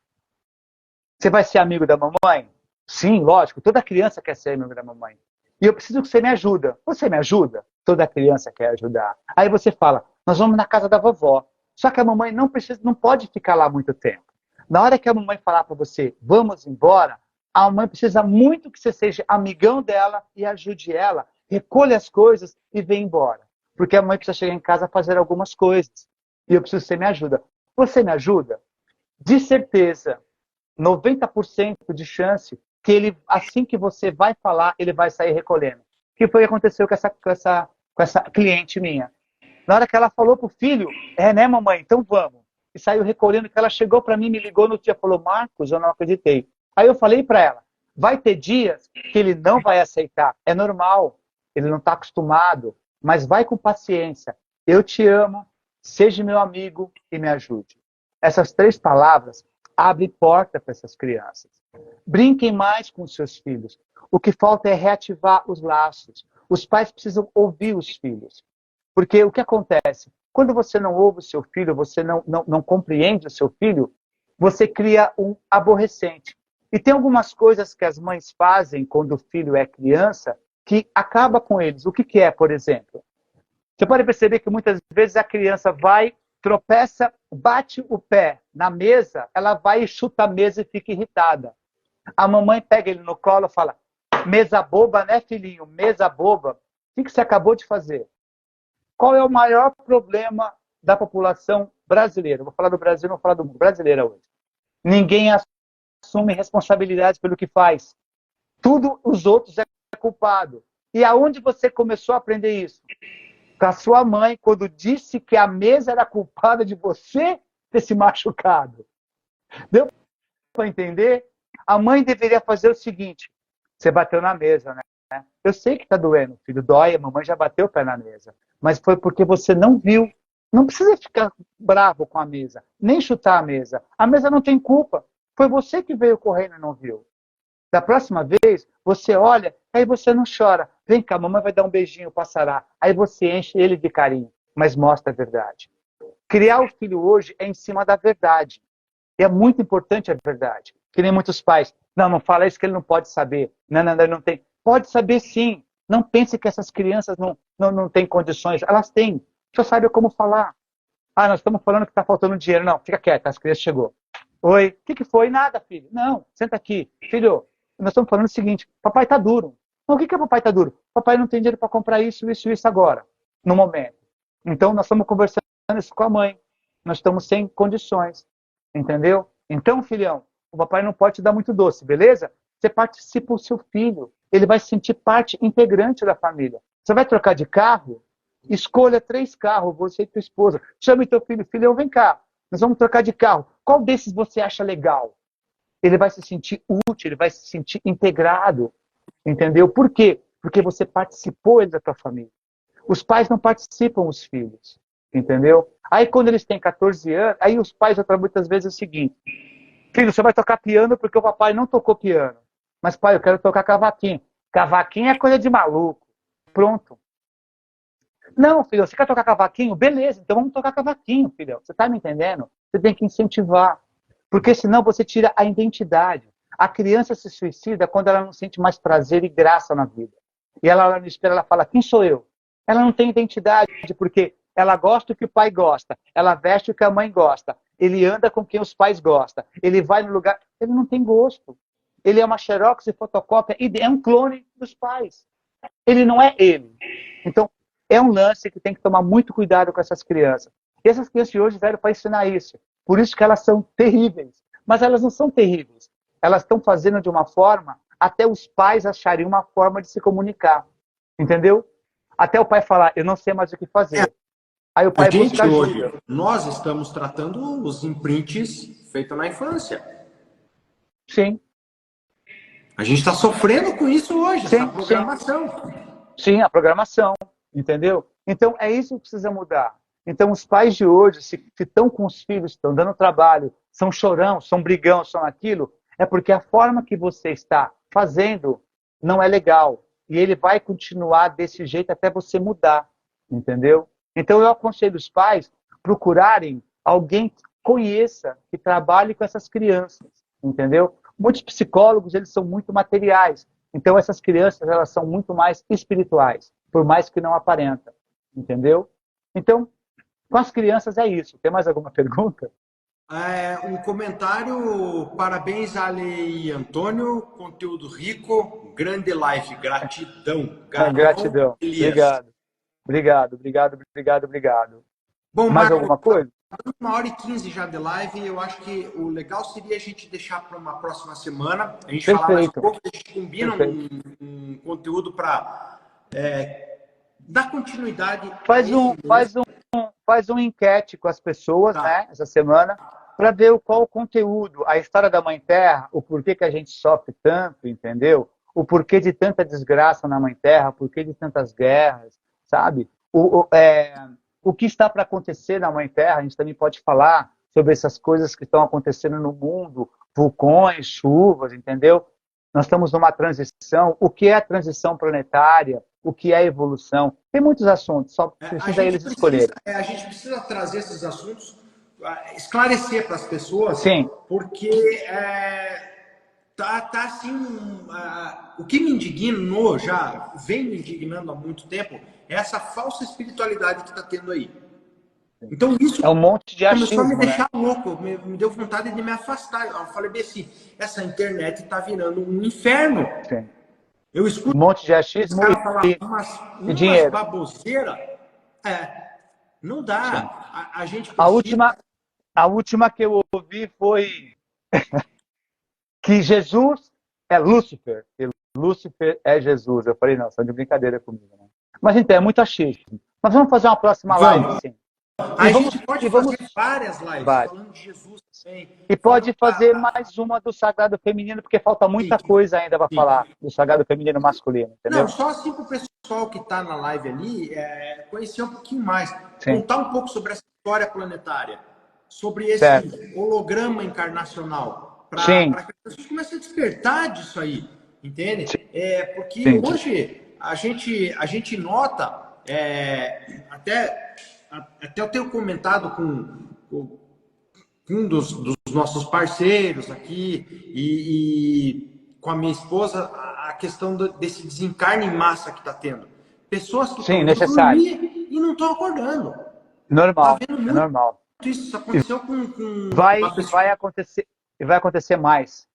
Você vai ser amigo da mamãe? Sim, lógico, toda criança quer ser amigo da mamãe. E eu preciso que você me ajuda. Você me ajuda? Toda criança quer ajudar. Aí você fala, nós vamos na casa da vovó. Só que a mamãe não pode ficar lá muito tempo. Na hora que a mamãe falar para você, vamos embora, a mamãe precisa muito que você seja amigão dela e ajude ela, recolha as coisas e vem embora. Porque a mãe precisa chegar em casa fazer algumas coisas. E eu preciso que você me ajuda. Você me ajuda? De certeza, 90% de chance que ele, assim que você vai falar, ele vai sair recolhendo. O que foi que aconteceu com essa cliente minha? Na hora que ela falou pro filho, né, mamãe, então vamos. E saiu recolhendo, que ela chegou para mim, me ligou no dia, falou, Marcos, eu não acreditei. Aí eu falei para ela, vai ter dias que ele não vai aceitar. É normal, ele não está acostumado, mas vai com paciência. Eu te amo, seja meu amigo e me ajude. Essas 3 palavras abrem porta para essas crianças. Brinquem mais com seus filhos. O que falta é reativar os laços. Os pais precisam ouvir os filhos. Porque o que acontece? Quando você não ouve o seu filho, você não compreende o seu filho, você cria um aborrecente. E tem algumas coisas que as mães fazem quando o filho é criança que acaba com eles. O que é, por exemplo? Você pode perceber que muitas vezes a criança vai, tropeça, bate o pé na mesa, ela vai e chuta a mesa e fica irritada. A mamãe pega ele no colo e fala, mesa boba, né, filhinho? Mesa boba. O que você acabou de fazer? Qual é o maior problema da população brasileira? Vou falar do Brasil, não vou falar do mundo. Brasileira hoje. Ninguém assume responsabilidade pelo que faz. Tudo os outros é culpado. E aonde você começou a aprender isso? Com a sua mãe, quando disse que a mesa era culpada de você ter se machucado. Deu para entender? A mãe deveria fazer o seguinte: você bateu na mesa, né? Eu sei que está doendo, filho, dói, a mamãe já bateu o pé na mesa. Mas foi porque você não viu. Não precisa ficar bravo com a mesa, nem chutar a mesa. A mesa não tem culpa. Foi você que veio correndo e não viu. Da próxima vez, você olha, aí você não chora. Vem cá, a mamãe vai dar um beijinho, passará. Aí você enche ele de carinho, mas mostra a verdade. Criar o filho hoje é em cima da verdade. E é muito importante a verdade. Que nem muitos pais. Não fala isso que ele não pode saber. Não, ele não tem. Pode saber sim. Não pense que essas crianças não têm condições. Elas têm. Só sabe como falar. Ah, nós estamos falando que está faltando dinheiro. Não, fica quieto, as crianças chegou. Oi, o que foi? Nada, filho. Não, senta aqui. Filho, nós estamos falando o seguinte, papai está duro. Não, o que é papai está duro? Papai não tem dinheiro para comprar isso agora, no momento. Então, nós estamos conversando isso com a mãe. Nós estamos sem condições. Entendeu? Então, filhão, o papai não pode te dar muito doce, beleza? Você participa do seu filho. Ele vai se sentir parte integrante da família. Você vai trocar de carro? Escolha 3 carros, você e tua esposa. Chame teu filho, filhão, vem cá. Nós vamos trocar de carro. Qual desses você acha legal? Ele vai se sentir útil, ele vai se sentir integrado. Entendeu? Por quê? Porque você participou da tua família. Os pais não participam, os filhos. Entendeu? Aí quando eles têm 14 anos, aí os pais muitas vezes é o seguinte: filho, você vai tocar piano porque o papai não tocou piano. Mas pai, eu quero tocar cavaquinho. Cavaquinho é coisa de maluco. Pronto. Não, filho, você quer tocar cavaquinho? Beleza, então vamos tocar cavaquinho, filho. Você está me entendendo? Você tem que incentivar. Porque senão você tira a identidade. A criança se suicida quando ela não sente mais prazer e graça na vida. E ela lá no espelho, ela fala, quem sou eu? Ela não tem identidade, porque ela gosta do que o pai gosta. Ela veste o que a mãe gosta. Ele anda com quem os pais gostam. Ele vai no lugar... Ele não tem gosto. Ele é uma xerox e fotocópia. É um clone dos pais. Ele não é ele. Então, é um lance que tem que tomar muito cuidado com essas crianças. E essas crianças de hoje vieram para ensinar isso. Por isso que elas são terríveis. Mas elas não são terríveis. Elas estão fazendo de uma forma até os pais acharem uma forma de se comunicar. Entendeu? Até o pai falar, eu não sei mais o que fazer. Aí o pai busca ajuda. Hoje, nós estamos tratando os imprints feitos na infância. Sim. A gente está sofrendo com isso hoje, essa programação. Sim, a programação. Entendeu? Então, é isso que precisa mudar. Então, os pais de hoje, se estão com os filhos, estão dando trabalho, são chorão, são brigão, são aquilo, é porque a forma que você está fazendo não é legal. E ele vai continuar desse jeito até você mudar. Entendeu? Então, eu aconselho os pais procurarem alguém que conheça, que trabalhe com essas crianças. Entendeu? Muitos psicólogos, eles são muito materiais. Então, essas crianças, elas são muito mais espirituais, por mais que não aparenta. Entendeu? Então, com as crianças é isso. Tem mais alguma pergunta? Um comentário, parabéns Ale e Antônio, conteúdo rico, grande live, gratidão. Gratidão, obrigado. Bom, mais Marco, alguma coisa? 1h15 já de live, eu acho que o legal seria a gente deixar para uma próxima semana, a gente Perfeito. falar mais um pouco, a gente combina um conteúdo para dar continuidade. Faz um enquete com as pessoas, né, essa semana, para ver qual o conteúdo, a história da Mãe Terra, o porquê que a gente sofre tanto, entendeu? O porquê de tanta desgraça na Mãe Terra, o porquê de tantas guerras, sabe? O que está para acontecer na Mãe Terra, a gente também pode falar sobre essas coisas que estão acontecendo no mundo, vulcões, chuvas, entendeu? Nós estamos numa transição. O que é a transição planetária? O que é a evolução? Tem muitos assuntos, só precisa eles escolherem. A gente precisa trazer esses assuntos, esclarecer para as pessoas, sim, porque tá assim, o que me indignou, já vem me indignando há muito tempo, é essa falsa espiritualidade que está tendo aí. Então isso é um monte de achismo, começou a me deixar né? louco, me deu vontade de me afastar. Eu falei bem assim, essa internet está virando um inferno. Sim. Eu escuto um monte de achismo umas dinheiro. baboseiras. Não dá. A gente precisa... A última que eu ouvi foi que Jesus é Lúcifer. Lúcifer é Jesus. Eu falei, não, estão de brincadeira comigo. Né? Mas então, é muito achismo. Mas vamos fazer uma próxima live, sim. A gente pode fazer várias lives vai. falando de Jesus também. E pode fazer mais uma do Sagrado Feminino, porque falta muita coisa ainda para falar do Sagrado Feminino masculino, entendeu? Não, só assim para o pessoal que está na live ali conhecer um pouquinho mais, Sim. contar um pouco sobre essa história planetária, sobre esse holograma encarnacional, para que as pessoas comecem a despertar disso aí, entende? Porque hoje a gente nota, até eu tenho comentado com um dos nossos parceiros aqui e com a minha esposa a questão desse desencarne em massa que está tendo. Pessoas que estão dormindo e não estão acordando. Normal, tá vendo normal. Isso aconteceu com vai acontecer mais.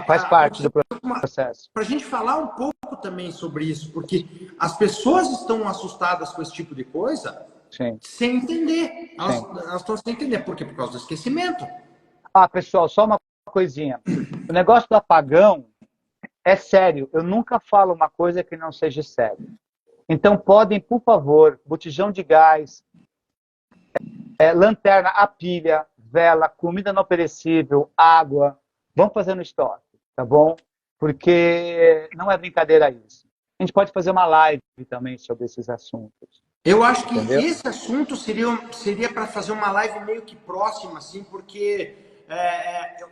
Faz parte do processo. Para a gente falar um pouco também sobre isso, porque as pessoas estão assustadas com esse tipo de coisa. Sim. Sem entender. Elas estão sem entender. Por quê? Por causa do esquecimento. Pessoal, só uma coisinha. O negócio do apagão é sério. Eu nunca falo uma coisa que não seja sério. Então, podem, por favor, botijão de gás, lanterna, a pilha, vela, comida não perecível, água. Vamos fazendo estoque, tá bom? Porque não é brincadeira isso. A gente pode fazer uma live também sobre esses assuntos. Eu acho que esse assunto seria para fazer uma live meio que próxima, assim, porque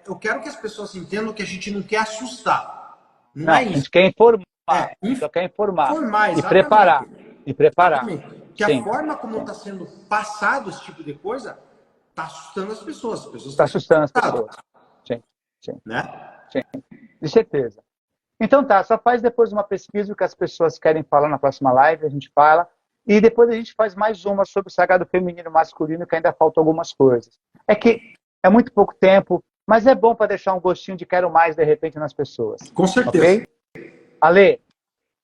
eu quero que as pessoas entendam que a gente não quer assustar. Não é isso. A gente quer informar. Só quer informar. E preparar. Que a forma como está sendo passado esse tipo de coisa está assustando as pessoas. Está assustando as pessoas. Sim. Né? Sim. De certeza. Então tá, só faz depois uma pesquisa o que as pessoas querem falar na próxima live, a gente fala. E depois a gente faz mais uma sobre o sagrado feminino e masculino, que ainda faltam algumas coisas. É que é muito pouco tempo, mas é bom para deixar um gostinho de quero mais, de repente, nas pessoas. Com certeza. Okay? Ale,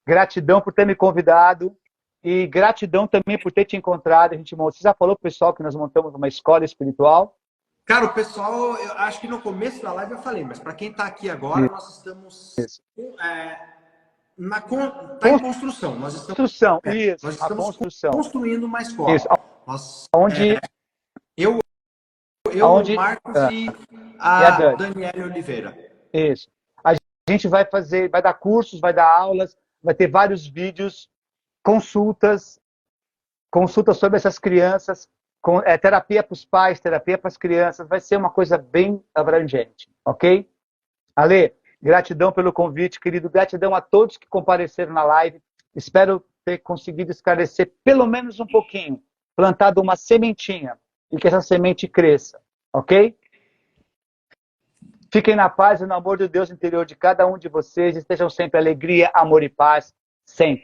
gratidão por ter me convidado e gratidão também por ter te encontrado. Você já falou pro pessoal que nós montamos uma escola espiritual? Cara, o pessoal, eu acho que no começo da live eu falei, mas para quem está aqui agora, nós estamos... Está em construção. Nós estamos construindo uma escola. Isso. Onde o Marcos e a Daniela Oliveira. Isso. A gente vai dar cursos, vai dar aulas, vai ter vários vídeos, consultas sobre essas crianças, terapia para os pais, terapia para as crianças. Vai ser uma coisa bem abrangente, ok? Ale, gratidão pelo convite, querido. Gratidão a todos que compareceram na live. Espero ter conseguido esclarecer pelo menos um pouquinho, plantado uma sementinha e que essa semente cresça, ok? Fiquem na paz e no amor de Deus interior de cada um de vocês. Estejam sempre alegria, amor e paz, sempre.